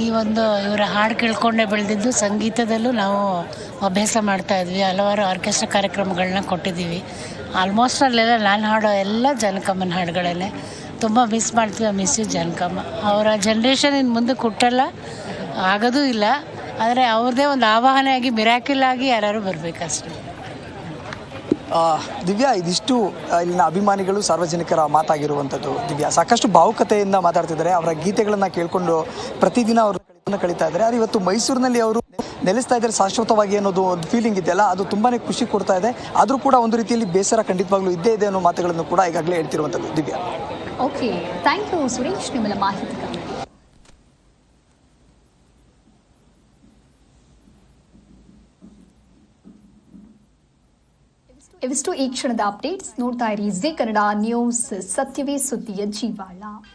ಈ ಒಂದು ಇವರ ಹಾಡು ಕೇಳ್ಕೊಂಡೇ ಬೆಳೆದಿದ್ದು. ಸಂಗೀತದಲ್ಲೂ ನಾವು ಅಭ್ಯಾಸ ಮಾಡ್ತಾಯಿದ್ವಿ, ಹಲವಾರು ಆರ್ಕೆಸ್ಟ್ರಾ ಕಾರ್ಯಕ್ರಮಗಳನ್ನ ಕೊಟ್ಟಿದ್ದೀವಿ. ಆಲ್ಮೋಸ್ಟ್ ಅಲ್ಲೆಲ್ಲ ನಾನು ಹಾಡೋ ಎಲ್ಲ ಜಾನಕಮ್ಮನ ಹಾಡುಗಳನ್ನೇ. ತುಂಬ ಮಿಸ್ ಮಾಡ್ತೀವಿ, ಮಿಸ್ ಯು ಜಾನಕಮ್ಮ. ಅವರ ಜನ್ರೇಷನ್ ಇನ್ನು ಮುಂದಕ್ಕೆ ಹುಟ್ಟಲ್ಲ, ಆಗೋದೂ ಇಲ್ಲ. ಆದರೆ ಅವ್ರದ್ದೇ ಒಂದು ಆವಾಹನೆ ಆಗಿ ಮಿರಾಕಿಲ್ ಆಗಿ ಯಾರು ಬರಬೇಕಷ್ಟೆ. ದಿವ್ಯಾ, ಇದಿಷ್ಟು ಇಲ್ಲಿನ ಅಭಿಮಾನಿಗಳು ಸಾರ್ವಜನಿಕರ ಮಾತಾಗಿರುವಂಥದ್ದು. ದಿವ್ಯಾ ಸಾಕಷ್ಟು ಭಾವುಕತೆಯಿಂದ ಮಾತಾಡ್ತಿದ್ದಾರೆ. ಅವರ ಗೀತೆಗಳನ್ನು ಕೇಳಿಕೊಂಡು ಪ್ರತಿದಿನ ಅವರು ಕಳೀತಾ ಇದ್ದಾರೆ. ಆದರೆ ಇವತ್ತು ಮೈಸೂರಿನಲ್ಲಿ ಅವರು ನೆಲೆಸ್ತಾ ಇದ್ದಾರೆ ಶಾಶ್ವತವಾಗಿ ಅನ್ನೋದು ಒಂದು ಫೀಲಿಂಗ್ ಇದೆಯಲ್ಲ, ಅದು ತುಂಬಾ ಖುಷಿ ಕೊಡ್ತಾ ಇದೆ. ಆದರೂ ಕೂಡ ಒಂದು ರೀತಿಯಲ್ಲಿ ಬೇಸರ ಖಂಡಿತವಾಗ್ಲೂ ಇದ್ದೇ ಇದೆ ಅನ್ನೋ ಮಾತುಗಳನ್ನು ಕೂಡ ಈಗಾಗಲೇ ಹೇಳ್ತಿರುವಂಥದ್ದು. Divya, okay, thank you Suresh, ನಿಮ್ಮೆಲ್ಲ ಮಾಹಿತಿ. ಇವಿಷ್ಟು ಈ ಕ್ಷಣದ ಅಪ್ಡೇಟ್ಸ್. ನೋಡ್ತಾ ಇರಿ ಜಿ ಕನ್ನಡ ನ್ಯೂಸ್, ಸತ್ಯವೇ ಸುದ್ದಿಯ ಜೀವಾಳ.